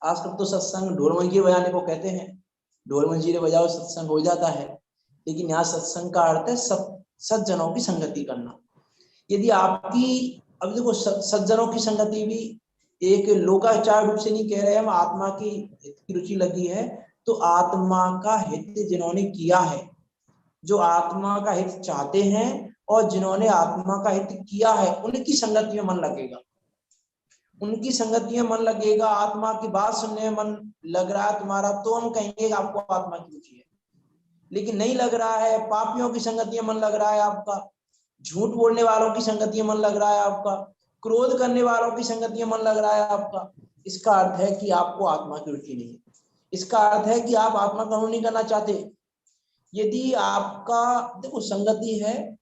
आजकल तो सत्संग ढोल मंजीरे बजाने को कहते हैं, ढोल मंजीरे बजाओ सत्संग हो जाता है। लेकिन यहाँ सत्संग का अर्थ है सज्जनों की संगति करना। यदि आपकी, अब देखो सज्जनों की संगति भी एक लोकाचार रूप से नहीं कह रहे हम, आत्मा की हित की रुचि लगी है तो आत्मा का हित जिन्होंने किया है, जो आत्मा का हित चाहते हैं और जिन्होंने आत्मा का हित किया है, उनकी संगति में मन लगेगा। उनकी संगति में मन लगेगा, आत्मा की बात सुनने में मन लग रहा है तुम्हारा, तो हम कहेंगे आपको आत्मा की रुचि है। लेकिन नहीं लग रहा है, पापियों की संगति में मन लग रहा है आपका, झूठ बोलने वालों की संगति में मन लग रहा है आपका, क्रोध करने वालों की संगति में मन लग रहा है आपका, इसका अर्थ है कि आपको आत्मा की रुचि नहीं है। इसका अर्थ है कि आप आत्मा का अनुभव नहीं करना चाहते। यदि आपका, देखो संगति है,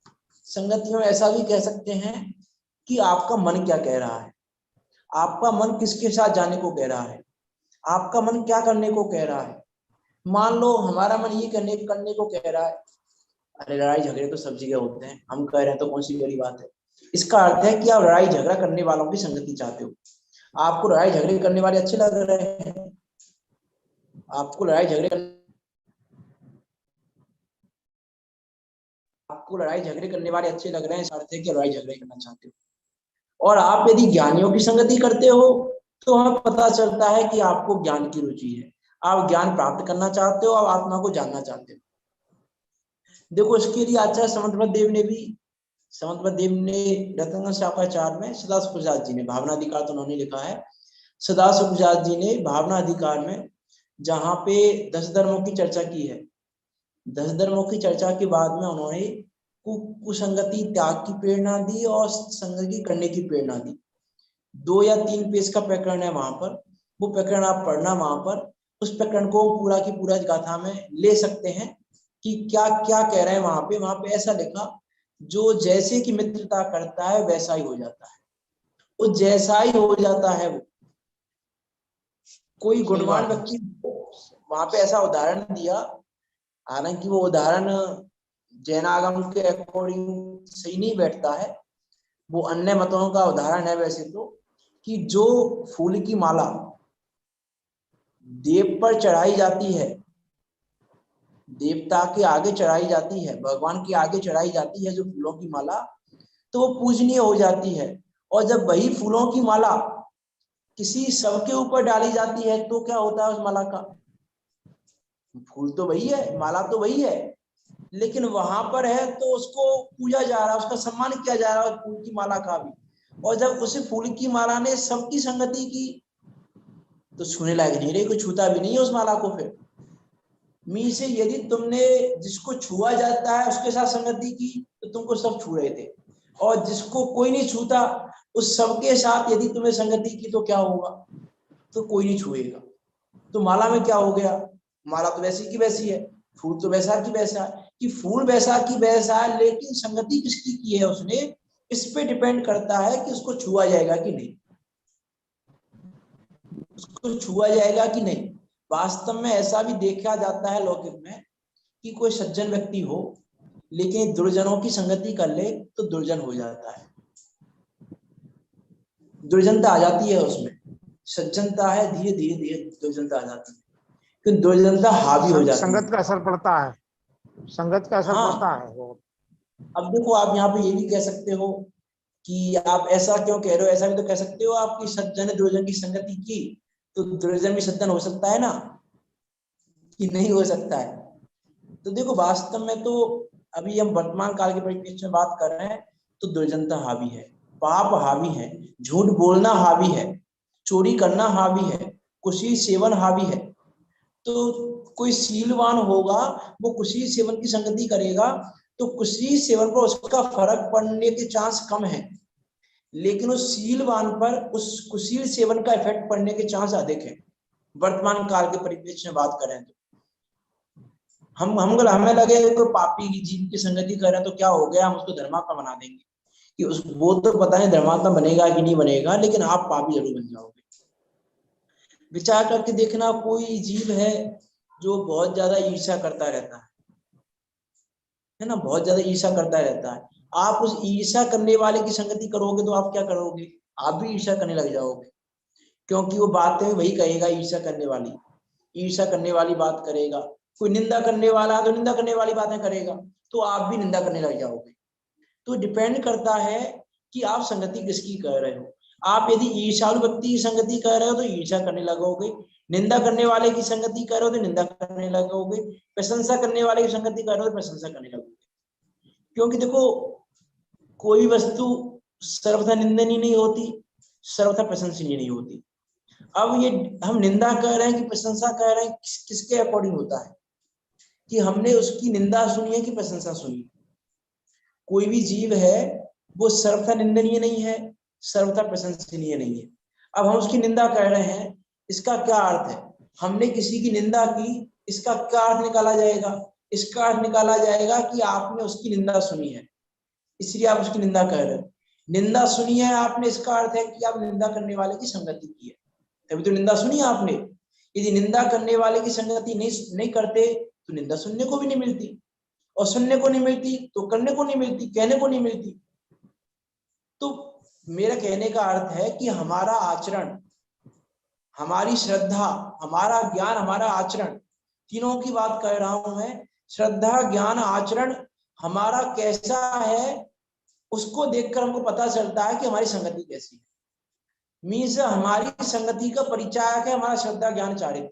संगति में ऐसा भी कह सकते हैं कि आपका मन क्या कह रहा है, आपका मन किसके साथ जाने को कह रहा है, आपका मन क्या करने को कह रहा है। मान लो हमारा मन ये करने को कह रहा है, अरे लड़ाई झगड़े तो सब जगह होते हैं, हम कह रहे हैं तो कौन सी बड़ी बात है। इसका अर्थ है कि आप लड़ाई झगड़ा करने वालों की संगति चाहते हो। आपको लड़ाई झगड़े करने वाले अच्छे लग रहे हैं, आपको लड़ाई झगड़े करने वाले अच्छे लग रहे हैं, इसका अर्थ है कि लड़ाई झगड़े करना चाहते हो। और आप यदि ज्ञानियों की संगति करते हो तो हमें पता चलता है कि आपको ज्ञान की रुचि है, आप ज्ञान प्राप्त करना चाहते हो, आप आत्मा को जानना चाहते हो। देखो इसके लिए आचार्य समंतभद्र देव ने रत्नगंज शाखाचार में सदाशिव प्रसाद जी ने भावना अधिकार तो उन्होंने लिखा है, सदाशिव प्रसाद जी ने भावना अधिकार में जहाँ पे 10 धर्मों की चर्चा की है, 10 धर्मों की चर्चा के बाद में उन्होंने कुसंगति त्याग की प्रेरणा दी और संगति करने की प्रेरणा दी। 2 या 3 पेज का प्रकरण है वहां पर, वो प्रकरण आप पढ़ना, वहां पर उस प्रकरण को पूरा की पूरा गाथा में ले सकते हैं कि क्या क्या कह रहे हैं। वहां पे ऐसा लिखा, जो जैसे की मित्रता करता है वैसा ही हो जाता है, उस जैसा ही हो जाता है वो। कोई सही गुणवान बात है। व्यक्ति, वहां पे ऐसा उदाहरण दिया, हालांकि वो उदाहरण जैन आगम के अकॉर्डिंग सही नहीं बैठता है, वो अन्य मतों का उदाहरण है वैसे तो, कि जो फूल की माला देव पर चढ़ाई जाती है, देवता के आगे चढ़ाई जाती है, भगवान के आगे चढ़ाई जाती है जो फूलों की माला, तो वो पूजनीय हो जाती है। और जब वही फूलों की माला किसी शव के ऊपर डाली जाती है तो क्या होता है उस माला का? फूल तो वही है, माला तो वही है, लेकिन वहां पर है तो उसको पूजा जा रहा है, उसका सम्मान किया जा रहा है फूल की माला का भी। और जब उस फूल की माला ने सबकी संगति की तो छूने लायक नहीं रही, कोई छूता भी नहीं है उस माला को। फिर मी से यदि तुमने जिसको छुआ जाता है उसके साथ संगति की तो तुमको सब छू रहे थे, और जिसको कोई नहीं छूता उस सबके साथ यदि तुमने संगति की तो क्या होगा? तो कोई नहीं छुएगा। तो माला में क्या हो गया? माला तो वैसी की वैसी है, फूल तो वैसा की वैसा है, कि फूल वैसा की वैसा है, लेकिन संगति किसकी की है उसने, इस पे डिपेंड करता है कि उसको छुआ जाएगा कि नहीं, उसको छुआ जाएगा कि नहीं। वास्तव में ऐसा भी देखा जाता है लौकिक में कि कोई सज्जन व्यक्ति हो लेकिन दुर्जनों की संगति कर ले तो दुर्जन हो जाता है, दुर्जनता आ जाती है उसमें। सज्जनता है, धीरे धीरे धीरे दुर्जनता आ जाती है, क्योंकि दुर्जनता हावी हो जाती संगत है। का असर पड़ता है, संगत का असर पड़ता हाँ, है वो। अब देखो आप यहाँ पे ये भी कह सकते हो कि आप ऐसा क्यों कह रहे हो, ऐसा भी तो कह सकते हो आपकी सज्जन ने दुर्जन की संगति की तो दुर्जन भी सज्जन हो सकता है ना, कि नहीं हो सकता है? तो देखो वास्तव में तो अभी हम वर्तमान काल के परिप्रेक्ष्य में बात कर रहे हैं तो दुर्जनता हावी है, पाप हावी है, झूठ बोलना हावी है, चोरी करना हावी है, कुशील सेवन हावी है। तो कोई सीलवान होगा वो कुशील सेवन की संगति करेगा तो कुशील सेवन पर उसका फर्क पड़ने के चांस कम है, लेकिन उस सीलवान पर उस कुशील सेवन का इफेक्ट पड़ने के चांस अधिक है। वर्तमान काल के परिप्रेक्ष्य में बात करें तो हम हमें लगे कोई पापी जीव की संगति कर रहे हैं तो क्या हो गया, हम उसको धर्मात्मा बना देंगे कि उस वो तो पता नहीं धर्मात्मा बनेगा कि नहीं बनेगा, लेकिन आप पापी जरूर बन जाओगे। विचार करके देखना, कोई जीव है जो बहुत ज्यादा ईर्ष्या करता रहता है ना, बहुत ज्यादा ईर्ष्या करता रहता है, आप उस ईर्ष्या करने वाले की संगति करोगे तो आप क्या करोगे? आप भी ईर्ष्या करने लग जाओगे, क्योंकि वो बातें वही कहेगा, ईर्ष्या करने वाली, ईर्ष्या करने वाली बात करेगा। कोई निंदा करने वाला तो निंदा करने वाली बातें करेगा, तो आप भी निंदा करने लग जाओगे। तो डिपेंड करता है कि आप संगति किसकी कर रहे हो। आप यदि ईर्ष्यालु व्यक्ति की संगति कर रहे हो तो ईर्ष्या करने लगोगे, निंदा करने वाले की संगति कर रहे हो तो निंदा करने लगोगे, प्रशंसा करने वाले की संगति कर रहे हो तो प्रशंसा करने लगोगे। क्योंकि देखो कोई वस्तु सर्वथा निंदनीय नहीं होती, सर्वथा प्रशंसनीय नहीं होती। अब ये हम निंदा कर रहे हैं कि प्रशंसा कर रहे हैं, किसके अकॉर्डिंग होता है कि हमने उसकी निंदा सुनी है कि प्रशंसा सुनी। कोई भी जीव है वो सर्वथा निंदनीय नहीं है, सर्वथा प्रशंसनीय नहीं है। अब हम उसकी निंदा कर रहे हैं, इसका क्या अर्थ है? हमने किसी की निंदा की, इसका क्या अर्थ निकाला जाएगा? इसका अर्थ निकाला जाएगा कि आपने उसकी निंदा सुनी है, इसलिए आप उसकी निंदा कर रहे हो। निंदा सुनी है आपने, इसका अर्थ है कि आप निंदा करने वाले की संगति की है, तभी तो निंदा सुनी आपने। यदि निंदा करने वाले की संगति नहीं करते तो निंदा सुनने को भी नहीं मिलती, और सुनने को नहीं मिलती तो करने को नहीं मिलती, कहने को नहीं मिलती। तो मेरा कहने का अर्थ है कि हमारा आचरण, हमारी श्रद्धा, हमारा ज्ञान, हमारा आचरण, तीनों की बात कर रहा हूं मैं। श्रद्धा, ज्ञान, आचरण हमारा कैसा है उसको देखकर हमको पता चलता है कि हमारी संगति कैसी है। मीन्स हमारी संगति का परिचायक है हमारा श्रद्धा, ज्ञान, चारित्र।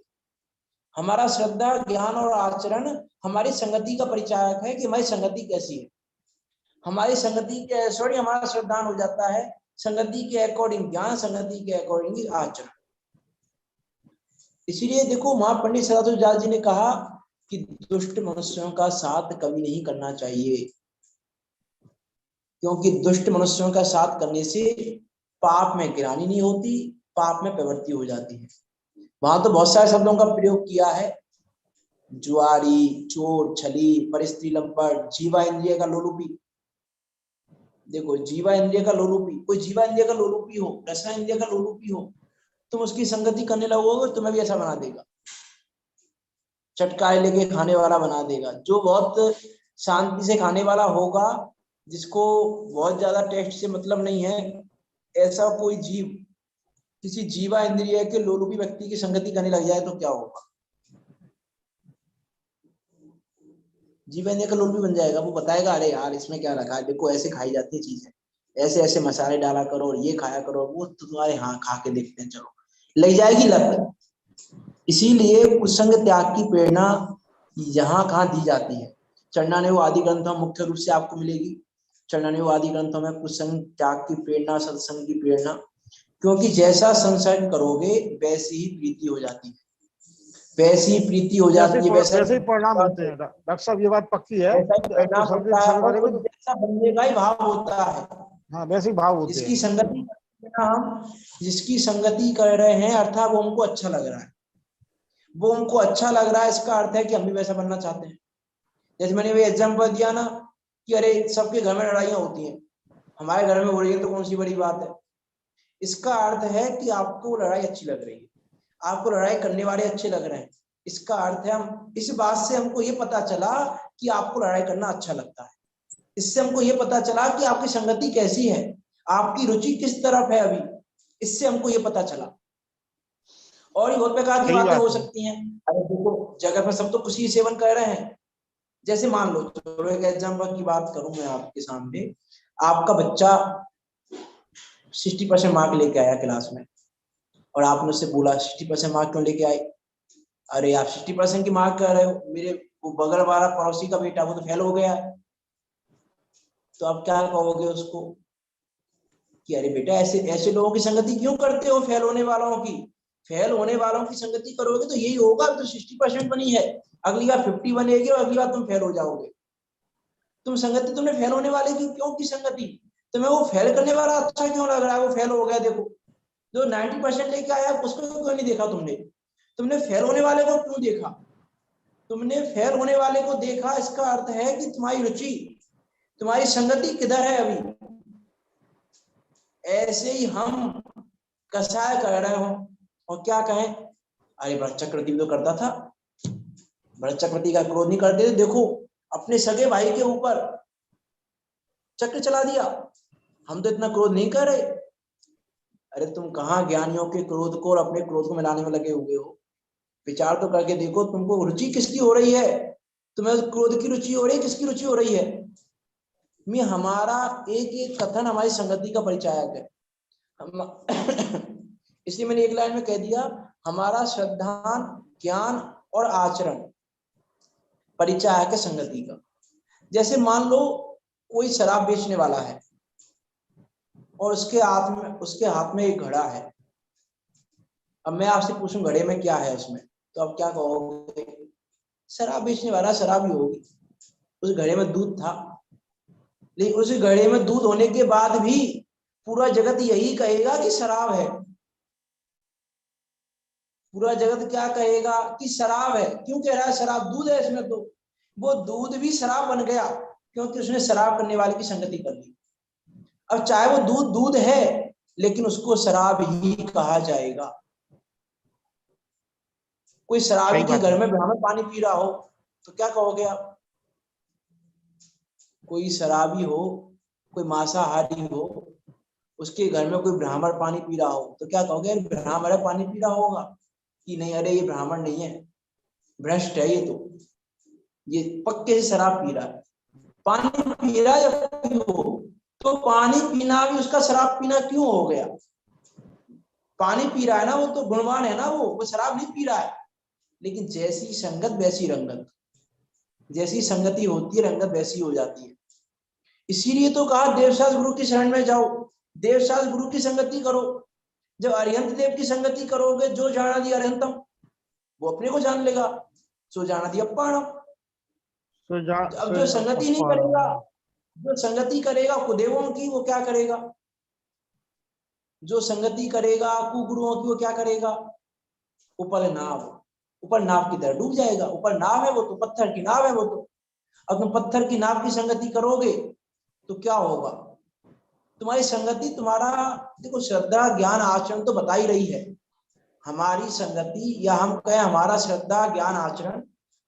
हमारा श्रद्धा, ज्ञान और आचरण हमारी संगति का परिचायक है कि हमारी संगति कैसी है। हमारी संगति के सॉरी हमारा श्रद्धान हो जाता है संगति के अकॉर्डिंग ज्ञान, संगति के अकॉर्डिंग आचरण। इसीलिए देखो वहां पंडित सदाशिवदास जी ने कहा कि दुष्ट मनुष्यों का साथ कभी नहीं करना चाहिए, क्योंकि दुष्ट मनुष्यों का साथ करने से पाप में गिरानी नहीं होती, पाप में प्रवृत्ति हो जाती है। वहां तो बहुत सारे शब्दों का प्रयोग किया है, जुआरी, चोर, छली, परस्त्री लंपट, जीवा इंद्रिय का लोलुपी। देखो जीवा इंद्रिय का लोलुपी, कोई जीवा इंद्रिय का लोलुपी हो, रसना इंद्रिय का लोलुपी हो, तुम उसकी संगति करने लगोगे तुम्हें भी ऐसा बना देगा, चटकाए लेके खाने वाला बना देगा। जो बहुत शांति से खाने वाला होगा, जिसको बहुत ज्यादा टेस्ट से मतलब नहीं है, ऐसा कोई जीव किसी जीवा इंद्रिय के लोलुपी व्यक्ति की संगति करने लग जाए तो क्या होगा? जीवा इंद्रिय का लोलुपी बन जाएगा। वो बताएगा अरे यार इसमें क्या रखा है, देखो ऐसे खाई जाती है चीजें, ऐसे ऐसे मसाले डाला करो और ये खाया करो, वो तो तुम्हारे हाँ खा के देखते हैं, चलो लग जाएगी लत। इसीलिए कुसंग त्याग की प्रेरणा यहाँ कहाँ दी जाती है? चरणान्वय आदि ग्रंथों मुख्य रूप से आपको मिलेगी। चरणान्वय आदि ग्रंथों में कुसंग त्याग की प्रेरणा, सत्संग की प्रेरणा, क्योंकि जैसा संसर्ग करोगे वैसी ही प्रीति हो जाती है, वैसी ही प्रीति हो जाती है, वैसे ही परिणाम होते हैं। डॉक्टर साहब ये बात पक्की है वैसा ही कि आपको परिणाम संगीत होता है संग और करेंगे वो तो जैसा बनने का ही भाव होता है। हाँ वैसे ही भाव होते जिसकी हैं। संगति हम जिसकी संगति कर रहे हैं अर्थात वो हमको अच्छा लग रहा है, वो हमको अच्छा लग रहा है, इसका अर्थ है कि हम भी वैसा बनना चाहते हैं। जैसे मैंने वो एग्जाम्पल दिया ना कि अरे सबके घर में लड़ाइयाँ होती हैं, हमारे घर में हो रही है तो कौन सी बड़ी बात है। इसका अर्थ है कि आपको लड़ाई अच्छी लग रही है, आपको लड़ाई करने वाले अच्छे लग रहे हैं। इसका अर्थ है हम इस बात से हमको ये पता चला कि आपको लड़ाई करना अच्छा लगता है। इससे हमको ये पता चला कि आपकी संगति कैसी है, आपकी रुचि किस तरफ है अभी, इससे हमको ये पता चला। और भी बहुत प्रकार की सही बातें बात हो है। सकती हैं। अरे देखो जगह पर सब तो कुछ ही सेवन कर रहे हैं। जैसे मान लो, चलो एक एग्जाम्पल की बात करूं मैं आपके सामने, आपका बच्चा 60% मार्क लेके आया क्लास में और आपने उससे बोला 60% मार्क क्यों लेके आए? अरे आप 60% की मार्क कर रहे हो, मेरे वो बगल वाला पड़ोसी का बेटा वो तो फेल हो गया है। तो आप क्या कहोगे उसको कि अरे बेटा ऐसे ऐसे लोगों की संगति क्यों करते हो, फेल होने वालों की? फेल होने वालों की संगति करोगे तो यही होगा, तो 60% बनी है, अगली बार 50 बनेगी और अगली बार तुम फेल हो जाओगे। तुम संगति तुमने फेल होने वाले की क्यों की संगति? तुम्हें वो फेल करने वाला अच्छा क्यों लग रहा है? वो फेल हो गया, देखो जो 90% लेके आया उसको क्यों नहीं देखा तुमने? तुमने फेल होने वाले को क्यों देखा? तुमने फेल होने वाले को देखा, इसका अर्थ है कि तुम्हारी रुचि, तुम्हारी संगति किधर है अभी। ऐसे ही हम कसाय कर रहे हो और क्या कहें, अरे भरत चक्रवर्ती भी तो करता था, भरत चक्रवर्ती का क्रोध नहीं करते थे, देखो अपने सगे भाई के ऊपर चक्र चला दिया, हम तो इतना क्रोध नहीं कर रहे। अरे तुम कहाँ ज्ञानियों के क्रोध को और अपने क्रोध को मिलाने में लगे हुए हो? विचार तो करके देखो, तुमको रुचि किसकी हो रही है? तुम्हें क्रोध की रुचि हो रही है, किसकी रुचि हो रही है? मैं हमारा एक एक कथन हमारी संगति का परिचायक है। इसलिए मैंने एक लाइन में कह दिया, हमारा श्रद्धान ज्ञान और आचरण परिचायक है संगति का। जैसे मान लो कोई शराब बेचने वाला है और उसके हाथ में एक घड़ा है। अब मैं आपसे पूछूं घड़े में क्या है उसमें, तो आप क्या कहोगे? शराब बेचने वाला शराब ही होगी। उस घड़े में दूध था, लेकिन उस घड़े में दूध होने के बाद भी पूरा जगत यही कहेगा कि शराब है। पूरा जगत क्या कहेगा कि शराब है। क्यों कह रहा है शराब? दूध है इसमें, तो वो दूध भी शराब बन गया क्योंकि उसने शराब करने वाले की संगति कर ली। अब चाहे वो दूध दूध है लेकिन उसको शराब ही कहा जाएगा। कोई शराबी सही के बात घर है। में ब्राह्मण पानी पी रहा हो तो क्या कहोगे आप? कोई शराबी हो, कोई मांसाहारी हो, उसके घर में कोई ब्राह्मण पानी पी रहा हो तो क्या कहोगे? अरे ब्राह्मण पानी पी रहा होगा कि नहीं, अरे ये ब्राह्मण नहीं है, भ्रष्ट है, ये पक्के से शराब पी रहा है। पानी पी रहा है या क्यों? तो पानी पीना भी उसका शराब पीना क्यों हो गया? पानी पी रहा है ना, वो तो गुणवान है ना, वो शराब नहीं पी रहा है। लेकिन जैसी संगत वैसी रंगत, जैसी संगति होती है रंगत वैसी हो जाती है। इसीलिए तो कहा देवशास्त्र गुरु की शरण में जाओ, देवशास्त्र गुरु की संगति करो। जब अरिहंत देव की संगति करोगे, जो जाना दी अरिहंतम वो अपने को जान लेगा, सो जाना दी अप्पाणम। अब जो संगति नहीं करेगा, जो संगति करेगा कुदेवों की, वो क्या करेगा? जो संगति करेगा कुगुरुओं की, वो क्या करेगा? ऊपर नाव, ऊपर नाव की तरह डूब जाएगा। ऊपर नाव है वो तो, पत्थर की नाव है वो तो। अब तुम पत्थर की नाव की संगति करोगे तो क्या होगा? तुम्हारी संगति तुम्हारा, देखो श्रद्धा ज्ञान आचरण तो बता ही रही है। हमारी संगति या हम कहें हमारा श्रद्धा ज्ञान आचरण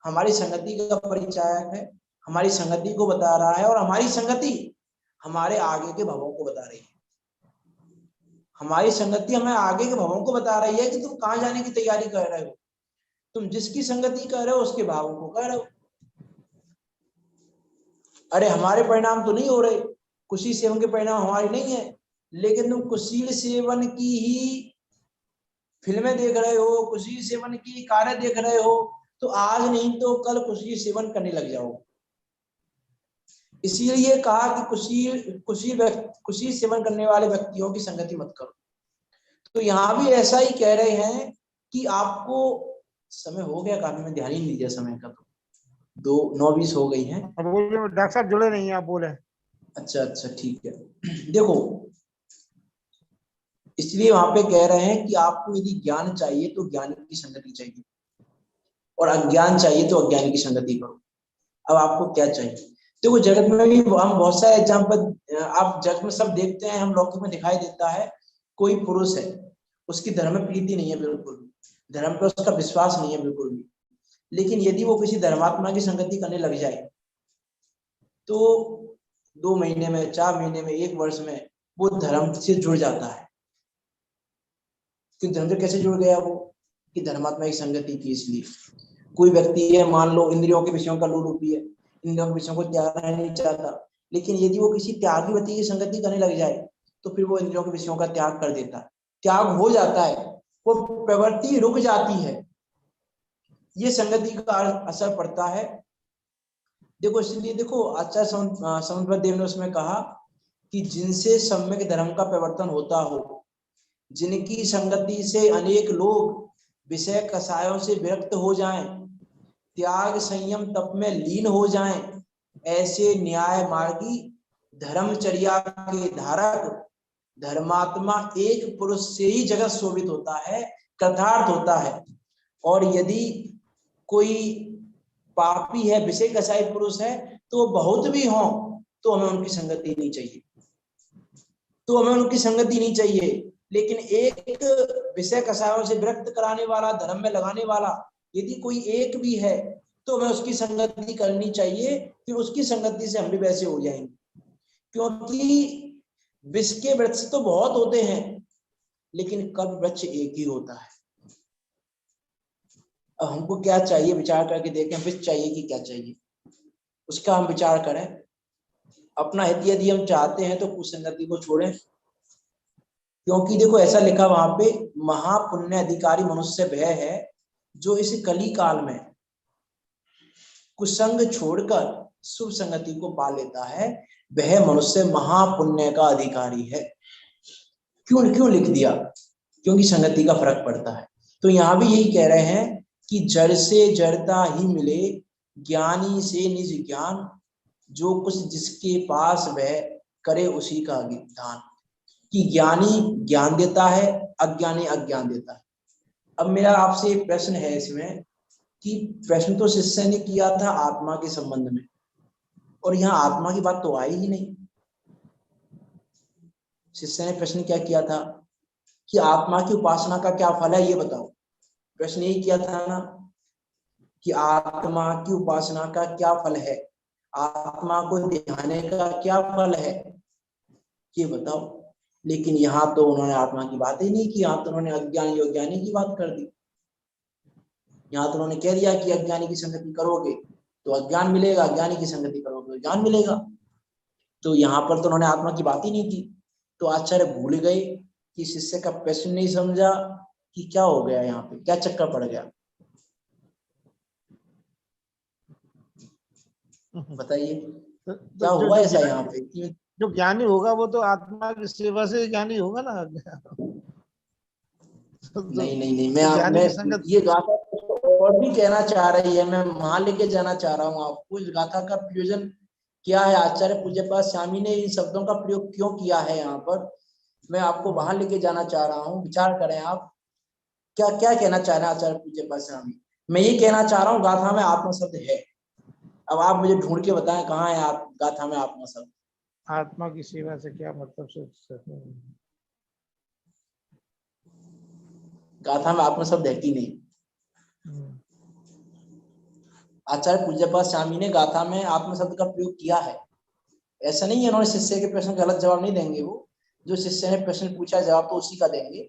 हमारी संगति का परिचायक है, हमारी संगति को बता रहा है, और हमारी संगति हमारे आगे के भवों को बता रही है। हमारी संगति हमें आगे के भवों को बता रही है कि तुम कहाँ जाने की तैयारी कर रहे हो। तुम जिसकी संगति कर रहे हो उसके भावों को कर रहे हो। अरे हमारे परिणाम तो नहीं हो रहे, कुशील सेवन के परिणाम हमारे नहीं है, लेकिन तुम कुशील सेवन की ही फिल्में देख रहे हो, कुशील सेवन की कार्य देख रहे हो, तो आज नहीं तो कल कुशील सेवन करने लग जाओ। इसीलिए कहा कि कुशील सेवन करने वाले व्यक्तियों की संगति मत करो। तो यहाँ भी ऐसा ही कह रहे हैं कि आपको, समय हो गया काफी, में ध्यान ही नहीं दिया समय का, तो 9:20 हो गई है। डॉक्टर साहब जुड़े नहीं है, आप बोले। अच्छा ठीक है। देखो इसलिए वहां पे कह रहे हैं कि आपको यदि ज्ञान चाहिए तो ज्ञान की संगति चाहिए, और अज्ञान चाहिए तो अज्ञान की संगति करो। अब आपको क्या चाहिए? देखो जगत में भी हम बहुत सारे एग्जाम्पल, आप जगत में सब देखते हैं, हम लौकिक में दिखाई देता है, कोई पुरुष है, उसकी धर्म में प्रीति नहीं है बिल्कुल, धर्म पर उसका विश्वास नहीं है बिल्कुल भी, लेकिन यदि वो किसी धर्मात्मा की संगति करने लग जाए तो 2 महीने में, 4 महीने में, 1 वर्ष में वो धर्म से जुड़ जाता है। कि धर्म से कैसे जुड़ गया वो? कि धर्मात्मा की संगति की। इसलिए कोई व्यक्ति है, मान लो इंद्रियों के विषयों का लोलुपी है, इंद्रियों के विषयों को त्यागना नहीं चाहता, लेकिन यदि वो किसी त्यागीवती की संगति करने लग जाए तो फिर वो इंद्रियों के विषयों का त्याग कर देता है, त्याग हो जाता है, वो प्रवृत्ति रुक जाती है। ये संगति का असर पड़ता है। देखो इसलिए देखो आचार्य समन्वय देव ने उसमें कहा कि जिनसे सम्यक धर्म का परिवर्तन होता हो, जिनकी संगति से अनेक लोग विषय कसायों से विरक्त हो जाएं, त्याग संयम तप में लीन हो जाएं, ऐसे न्याय मार्गी धर्मचर्या के धारक धर्मात्मा एक पुरुष से ही जगत शोभित होता है, कृतार्थ होता है। और यदि कोई पापी है, विषय कसाई पुरुष है, तो बहुत भी हो तो हमें उनकी संगति नहीं चाहिए, तो हमें उनकी संगति नहीं चाहिए। लेकिन एक विषय कसायों से विरक्त कराने वाला, धर्म में लगाने वाला यदि कोई एक भी है तो हमें उसकी संगति करनी चाहिए, फिर उसकी संगति से हम भी वैसे हो जाएंगे। क्योंकि विष के वृक्ष तो बहुत होते हैं, लेकिन कब वृक्ष एक ही होता है। अब हमको क्या चाहिए विचार करके देखें, विष चाहिए कि क्या चाहिए, उसका हम विचार करें। अपना हित यदि हम चाहते हैं तो कुसंगति को छोड़ें, क्योंकि देखो ऐसा लिखा वहां पे, महापुण्य अधिकारी मनुष्य वह है जो इस कली काल में कुसंग छोड़कर शुभ संगति को पा लेता है, वह मनुष्य महापुण्य का अधिकारी है। क्यों लिख दिया? क्योंकि संगति का फर्क पड़ता है। तो यहाँ भी यही कह रहे हैं कि जड़ से जड़ता ही मिले, ज्ञानी से निज ज्ञान, जो कुछ जिसके पास वह करे उसी का दान। कि ज्ञानी ज्ञान देता है, अज्ञानी अज्ञान देता है। अब मेरा आपसे एक प्रश्न है इसमें, कि प्रश्न तो शिष्य ने किया था आत्मा के संबंध में, और यहाँ आत्मा की बात तो आई ही नहीं। शिष्य ने प्रश्न क्या किया था कि आत्मा की उपासना का क्या फल है, ये बताओ। प्रश्न यही किया था ना कि आत्मा की उपासना का क्या फल है, आत्मा को ध्याने का क्या फल है, ये बताओ। लेकिन यहाँ तो उन्होंने आत्मा की बात ही नहीं की, यहाँ तो उन्होंने अज्ञानी अज्ञानी की बात कर दी। यहाँ तो उन्होंने कह दिया कि अज्ञानी की संगति करोगे तो अज्ञान मिलेगा, अज्ञानी की संगति करोगे तो ज्ञान मिलेगा। तो यहाँ पर तो उन्होंने आत्मा की बात ही नहीं की। तो आचार्य भूल गए कि शिष्य का प्रश्न नहीं समझा कि क्या हो गया, यहाँ पे क्या चक्कर पड़ गया, बताइए क्या हुआ ऐसा यहाँ पे? जो ज्ञानी होगा वो तो आत्मा की सेवा से ज्ञानी होगा ना। नहीं मैं ये गाथा और भी कहना चाह रही है, मैं वहां लेके जाना चाह रहा हूँ आपको। इस गाथा का प्रयोजन क्या है, आचार्य पूज्यपाद स्वामी ने इन शब्दों का प्रयोग क्यों किया है यहाँ पर, मैं आपको वहां लेके जाना चाह रहा हूँ। विचार करें आप, क्या क्या कहना चाह रहे हैं आचार्य पूज्यपाद स्वामी। मैं ये कहना चाह रहा हूँ गाथा में आत्मा शब्द है। अब आप मुझे ढूंढ के बताएं कहाँ है आप गाथा में आत्मा शब्द। आत्मा की सेवा से क्या मतलब सोच सकते हैं? गाथा में आत्मा शब्द है कि नहीं? आचार्य पूज्यपाद स्वामी ने गाथा में आत्मा शब्द का प्रयोग किया है। ऐसा नहीं है उन्होंने शिष्य के प्रश्न का गलत जवाब नहीं देंगे, वो जो शिष्य ने प्रश्न पूछा जवाब तो उसी का देंगे।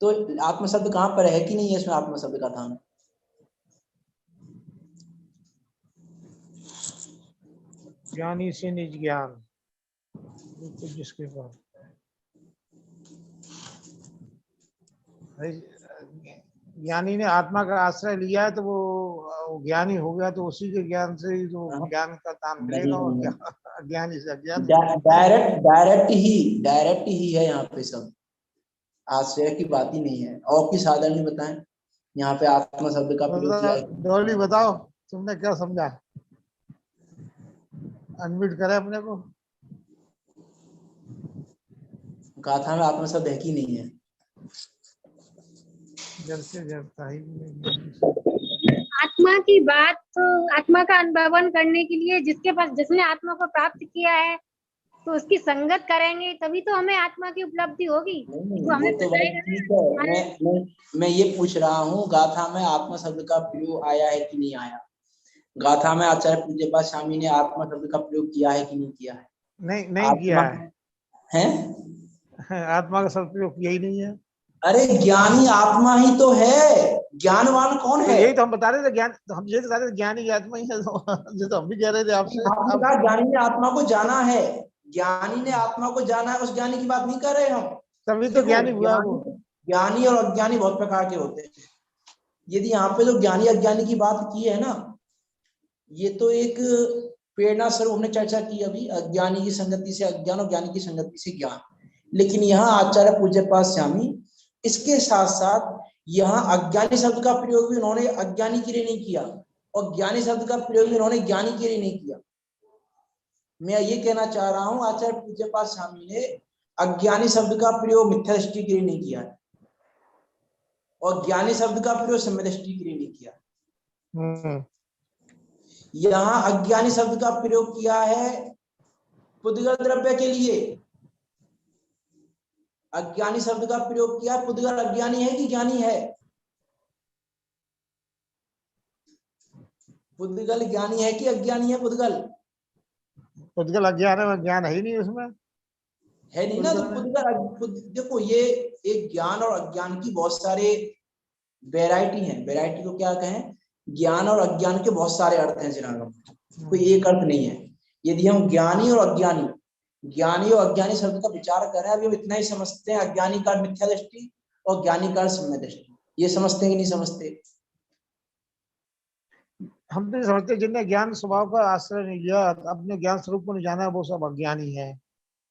तो आत्मा शब्द कहाँ पर है कि नहीं है इसमें आत्मा शब्द का था? ज्ञानी से निज ज्ञान, जिसके पास ज्ञानी ने आत्मा का आश्रय लिया है तो वो ज्ञानी हो गया, तो उसी के ज्ञान से ही तो ज्ञान का दान मिलेगा। और नहीं, ज्ञानी से अज्ञान डायरेक्ट ही है यहाँ पे सब, आश्रय की बात ही नहीं है। और की साधन नहीं बताएं यहाँ पे आत्मा शब्द का प्रयोग किया है। डोली बताओ तुमने क्या समझा? अनम्यूट करे अपने को। गाथा में आत्मा शब्द है कि नहीं है? जल से जलता ही आत्मा की बात तो आत्मा का अनुभवन करने के लिए जिसके पास जिसने आत्मा को प्राप्त किया है तो उसकी संगत करेंगे तभी तो हमें आत्मा की उपलब्धि होगी। तो हमें वो तो बात ठीक है, मैं ये पूछ रहा हूँ गाथा में आत्मा शब्द का प्रयोग आया है कि नहीं आया? गाथा में आचार्य पूज्यपाद स्वामी ने आत्मा शब्द का प्रयोग किया है कि नहीं किया है? नहीं किया है? आत्मा का सदुपयोग किया ही नहीं है। अरे ज्ञानी आत्मा ही तो है, ज्ञानवान कौन है? यही तो हम बता रहे थे, ज्ञान तो हम ये बता रहे थे, ज्ञानी आत्मा ही है। जो तो हम भी कह रहे थे आपसे। आपने कहा ज्ञानी ने आत्मा को जाना है, ज्ञानी ने आत्मा को जाना है, उस ज्ञानी की बात नहीं कर रहे हम। तभी तो ज्ञानी हुआ वो। ज्ञानी और अज्ञानी बहुत प्रकार के होते हैं। यदि यहाँ पे जो ज्ञानी अज्ञानी की बात की है ना, ये तो एक प्रेरणा स्वरूप हमने चर्चा की अभी, अज्ञानी की संगति से अज्ञान और ज्ञानी की संगति से ज्ञान। लेकिन यहाँ आचार्य पूज्यपाद स्वामी इसके साथ साथ यहाँ अज्ञानी शब्द का प्रयोग भी उन्होंने अज्ञानी के लिए नहीं किया और ज्ञानी शब्द का प्रयोग भी उन्होंने ज्ञानी के लिए नहीं किया। मैं ये कहना चाह रहा हूँ आचार्य पूज्यपाद स्वामी ने अज्ञानी शब्द का प्रयोग मिथ्या दृष्टि के लिए नहीं किया है और ज्ञानी शब्द का प्रयोग सम्यक दृष्टि के लिए नहीं किया। यहाँ अज्ञानी शब्द का प्रयोग किया है पुद्गल द्रव्य के लिए। अज्ञानी शब्द का प्रयोग किया, पुद्गल अज्ञानी है कि ज्ञानी है? पुद्गल ज्ञानी है कि अज्ञानी है? पुद्गल अज्ञान है, ज्ञान है ही नहीं उसमें, है नहीं ना। तो पुद्गल देखो, ये एक ज्ञान और अज्ञान की बहुत सारे वैरायटी है। वैरायटी को क्या कहें? ज्ञान और अज्ञान के बहुत सारे अर्थ हैं जिनागम, कोई एक अर्थ नहीं है। यदि हम ज्ञानी और अज्ञानी शब्द का विचार करें, अभी हम इतना ही समझते हैं, अज्ञानी का मिथ्या दृष्टि और ज्ञानी का सम्यक दृष्टि, ये समझते हैं कि नहीं समझते? हम तो समझते जिनने ज्ञान स्वभाव का आश्रय नहीं लिया, अपने ज्ञान स्वरूप को नहीं जाना, वो सब अज्ञानी है।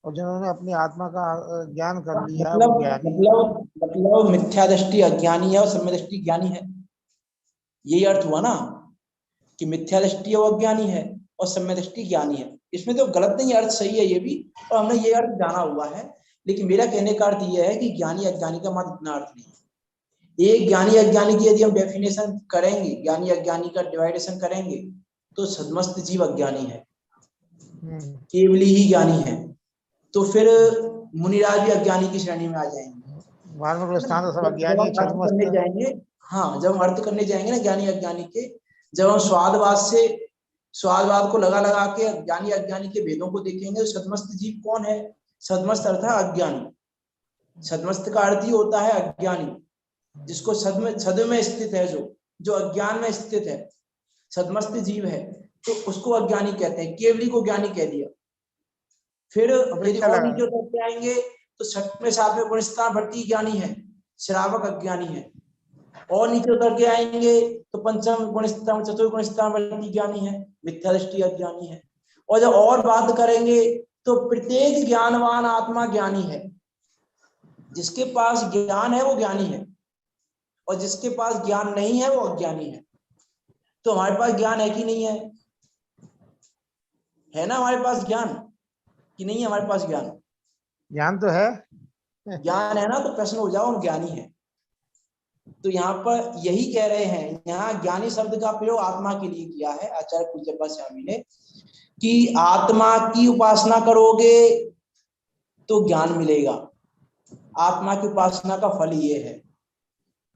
और जिन्होंने अपनी आत्मा का ज्ञान कर लिया मतलब मिथ्या दृष्टि अज्ञानी है और सम्यक दृष्टि ज्ञानी है, यही अर्थ हुआ ना कि मिथ्या दृष्टि अज्ञानी है और सम्यक दृष्टि ज्ञानी है। इसमें तो गलत नहीं, अर्थ सही है ये भी, और हमने ये अर्थ जाना हुआ है। लेकिन मेरा कहने का अर्थ ये है कि ज्ञानी अज्ञानी का मात्र इतना अर्थ नहीं है। एक ज्ञानी अज्ञानी की यदि हम डेफिनेशन करेंगे, ज्ञानी अज्ञानी का डिवाइडेशन करेंगे, तो सदमस्त जीव अज्ञानी है, केवली ही ज्ञानी है। तो फिर मुनिराज भी अज्ञानी की श्रेणी में आ जाएंगे। करने जाएंगे, हाँ, जब हम अर्थ करने जाएंगे ना ज्ञानी अज्ञानी के, जब हम स्वादवाद को लगा लगा के ज्ञानी अज्ञानी के भेदों को देखेंगे, तो सदमस्त जीव कौन है? सदमस्त अर्थ है अज्ञानी। सदमस्त का अर्थ ही होता है अज्ञानी, जिसको सद में स्थित है, जो अज्ञान में स्थित है, सदमस्त जीव है, तो उसको अज्ञानी कहते हैं। केवली को ज्ञानी कह दिया। फिर यदि और नीचे उतरते आएंगे तो छठवें सातवें गुणस्थान भट्टी ज्ञानी है, श्रावक अज्ञानी है। और नीचे उतर के आएंगे तो पंचम गुणस्थान चतुर्थ गुणस्थान भट्टी ज्ञानी है, मिथ्या दृष्टि अज्ञानी है। और जब और बात करेंगे तो प्रत्येक ज्ञानवान आत्मा ज्ञानी है। जिसके पास ज्ञान है वो ज्ञानी है और जिसके पास ज्ञान नहीं है वो अज्ञानी है। तो हमारे पास ज्ञान है कि नहीं है? है ना हमारे पास ज्ञान कि नहीं है? हमारे पास ज्ञान तो है। ज्ञान है ना, तो प्रश्न हो जाओ हम ज्ञानी है। तो यहाँ पर यही कह रहे हैं, यहाँ ज्ञानी शब्द का प्रयोग आत्मा के लिए किया है आचार्य पूज्यपाद स्वामी ने, कि आत्मा की उपासना करोगे तो ज्ञान मिलेगा। आत्मा की उपासना का फल ये है।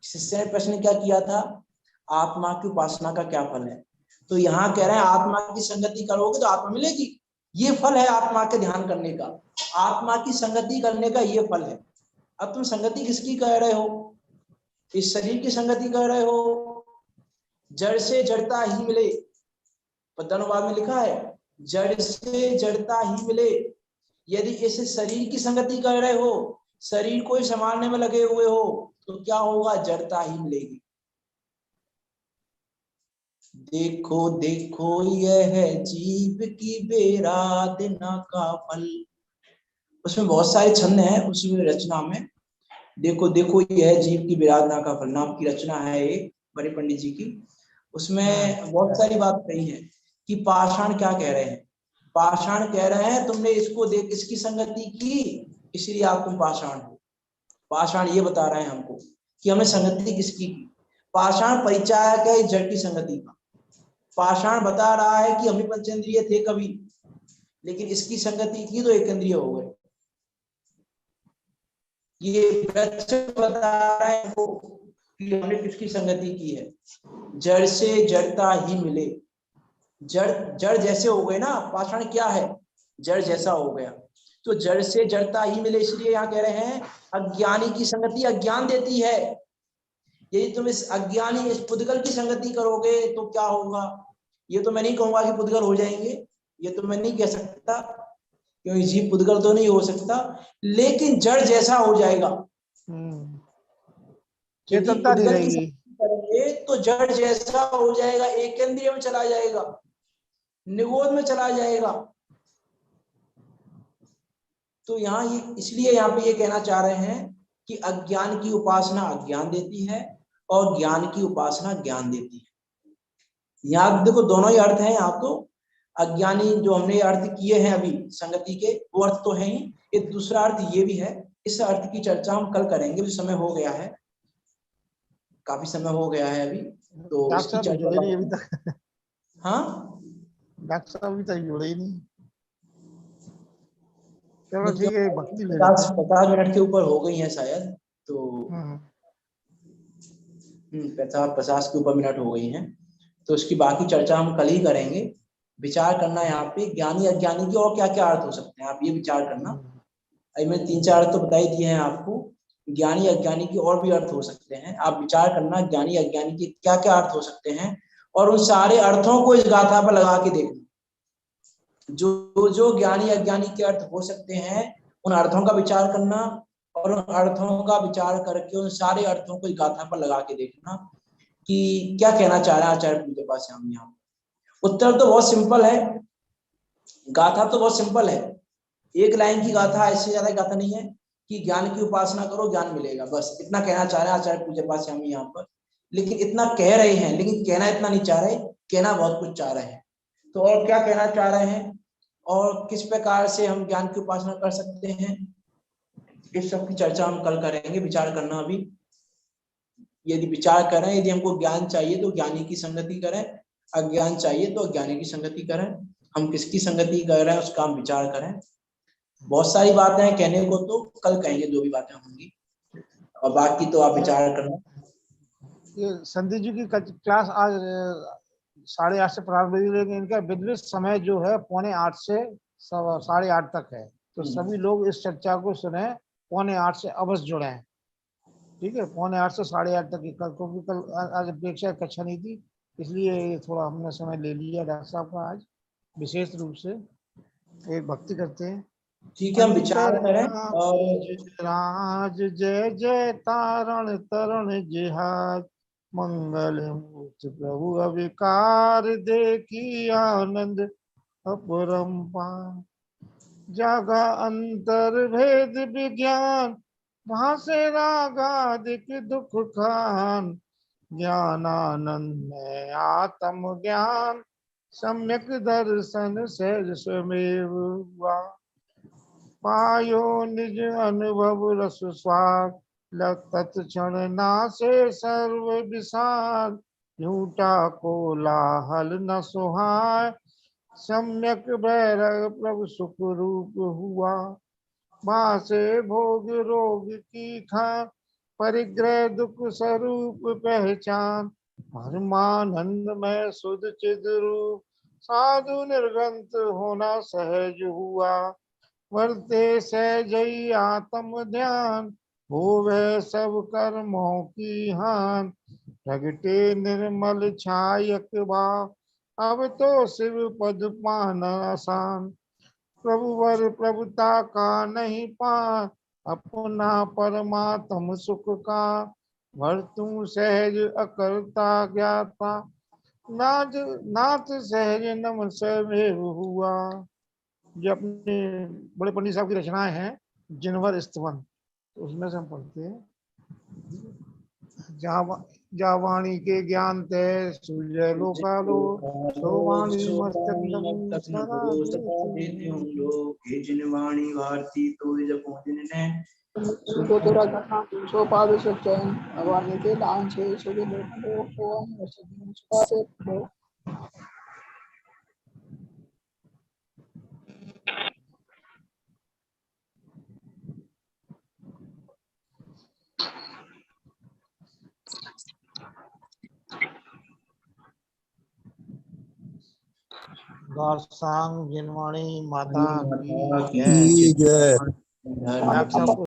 शिष्य ने प्रश्न क्या किया था, आत्मा की उपासना का क्या फल है? तो यहाँ कह रहे हैं आत्मा की संगति करोगे तो आत्मा मिलेगी। ये फल है आत्मा के ध्यान करने का, आत्मा की संगति करने का ये फल है। अब तुम संगति किसकी कह रहे हो? इस शरीर की संगति कर रहे हो। जड़ से जड़ता ही मिले, पद्यानुवाद में लिखा है जड़ से जड़ता ही मिले। यदि इस शरीर की संगति कर रहे हो, शरीर को संभालने में लगे हुए हो, तो क्या होगा? जड़ता ही मिलेगी। देखो देखो यह जीव की बेराधना का फल। उसमें बहुत सारे छंद हैं उसमें रचना में। देखो देखो यह जीव की विराधना का फल नाम की रचना है एक बड़े पंडित जी की। उसमें बहुत सारी बात कही है कि पाषाण क्या कह रहे हैं। पाषाण कह रहे हैं तुमने इसको देख इसकी संगति की इसलिए आप तुम पाषाण हो। पाषाण ये बता रहे हैं हमको कि हमने संगति किसकी की। पाषाण परिचायक है जड़ की संगति का। पाषाण बता रहा है कि हम भी पंचेंद्रिय थे कभी, लेकिन इसकी संगति की तो एकेंद्रिय हो गए। ये वृक्ष बता रहे हैं वो कि हमने किसकी संगति की है। जड़ से जड़ता ही मिले। जड़ जड़ जैसे हो गए ना, पाषाण क्या है? जड़ जैसा हो गया। तो जड़ से जड़ता ही मिले इसलिए यहाँ कह रहे हैं अज्ञानी की संगति अज्ञान देती है। यदि तुम इस अज्ञानी इस पुद्गल की संगति करोगे तो क्या होगा? ये तो मैं नहीं कहूंगा कि पुद्गल हो जाएंगे, ये तो मैं नहीं कह सकता क्योंकि जीव पुद्गल तो नहीं हो सकता, लेकिन जड़ जैसा हो जाएगा। यदि चेतनता नहीं पुद्गल की रहेगी। संगति करेंगे तो जड़ जैसा हो जाएगा, एकेंद्रिय में चला जाएगा, निगोद में चला जाएगा। तो यहाँ ये इसलिए यहाँ पे ये कहना चाह रहे हैं कि अज्ञान की उपासना अज्ञान देती है और ज्ञान की उपासना ज्ञान देती है। यहाँ देखो दोनों ही अर्थ हैं। यहाँ तो अज्ञानी जो हमने अर्थ किए हैं अभी संगति के वो अर्थ तो है ही, एक दूसरा अर्थ ये भी है। इस अर्थ की चर्चा हम कल करेंगे, जो समय हो गया है, काफी समय हो गया है अभी, तो डॉक्टर इसकी साहब चर्चा। जुड़े नहीं अभी तक। हाँ डॉक्टर साहब अभी तक जुड़े ही नहीं। चलो नहीं, ठीक है, भक्ति ले लेते 50 हैं। 50 मिनट के ऊपर हो गई है शायद, तो 50 के ऊपर मिनट हो गई हैं, तो इसकी बाकी चर्चा हम कल ही करेंगे। विचार करना यहाँ पे ज्ञानी अज्ञानी के और क्या क्या अर्थ हो सकते हैं, आप ये विचार करना। अभी मैंने 3-4 अर्थ तो बता ही दिए हैं आपको। ज्ञानी अज्ञानी के और भी अर्थ हो सकते हैं, आप विचार करना ज्ञानी अज्ञानी के क्या क्या अर्थ हो सकते हैं, और उन सारे अर्थों को इस गाथा पर लगा के देखना। जो जो ज्ञानी अज्ञानी के अर्थ हो सकते हैं उन अर्थों का विचार करना, और उन अर्थों का विचार करके उन सारे अर्थों को इस गाथा पर लगा के देखना कि क्या कहना चाह रहा है आचार्य पूज्य पास हम। यहाँ उत्तर तो बहुत सिंपल है, गाथा तो बहुत सिंपल है, एक लाइन की गाथा, इससे ज्यादा गाथा नहीं है कि ज्ञान की उपासना करो ज्ञान मिलेगा, बस इतना कहना चाह रहे हैं आचार्य पूज्य पास हम यहाँ पर। लेकिन इतना कह रहे हैं, लेकिन कहना इतना नहीं चाह रहे, कहना बहुत कुछ चाह रहे हैं। तो और क्या कहना चाह रहे हैं और किस प्रकार से हम ज्ञान की उपासना कर सकते हैं, इस सब की चर्चा हम कल करेंगे। विचार करना अभी, यदि विचार करें, यदि हमको ज्ञान चाहिए तो ज्ञानी की संगति करें, अज्ञान चाहिए तो अज्ञानी की संगति करें। हम किसकी संगति कर रहे हैं उसका हम विचार करें। बहुत सारी बातें हैं कहने को, तो कल कहेंगे जो भी बातें होंगी, और बाकी तो आप विचार करना। ये संदीप जी की क्लास आज 8:30 से प्रारंभ हुई, लेकिन इनका विधिवत समय जो है 7:45 से 8:30 तक है। तो सभी लोग इस चर्चा को सुने, 7:45 से अवश्य जुड़े। ठीक है, 7:45 से 8:30 तक की कल, क्योंकि कल आज अपेक्षा कक्षा नहीं थी, इसलिए थोड़ा हमने समय ले लिया डॉक्टर साहब का आज विशेष रूप से। एक भक्ति करते हैं। ठीक है, हम विचार करें। राज जय जय तारण तरण जिहाज, मंगल मूर्ति प्रभु अविकार देखी आनंद अपरंपार। जागा अंतर भेद विज्ञान, भासे रागादिक दुख खान। ज्ञानानंद में आत्म ज्ञान, सम्यक दर्शन सहज स्वमेव हुआ। पायो निज अनुभव रस स्वाद, तत्क्षण नासे सर्व विषाद। झूठा कोलाहल न सुहाय, सम्यक बैरग प्रभु सुख रूप हुआ। माँ से भोग रोग की खान, परिग्रह दुख स्वरूप पहचान। परमानंद में सुध चिद रूप, साधु निर्गंत होना सहज हुआ। वर्ते सहजई आत्म ध्यान, होवे सब कर्मों की हान। प्रगटे निर्मल छायक भाव, अब तो शिव पद पाना आसान। प्रभुवर प्रभुता का नहीं पा, अपना परमात्म सुख का। वर्तु सहज अकर्ता ज्ञाता, नाथ नाथ सहज नम स्वयं हुआ। ये अपने बड़े पंडित साहब की रचनाएं हैं, जिनवर स्तवन, तो उसमें से हम पढ़ते हैं। जा वाणी के ज्ञान ते सूर्य लोकालो, सो वाणी मस्तक सदा देते हूँ लोग, हे जिन वाणी भारती तो जपो जिनने। सो तेरा घटना सो पाद सच्चैन, भगवान के दान से सभी लोगों को से सांग जिनवाणी माता की माता जय। की जय। नायक साहब को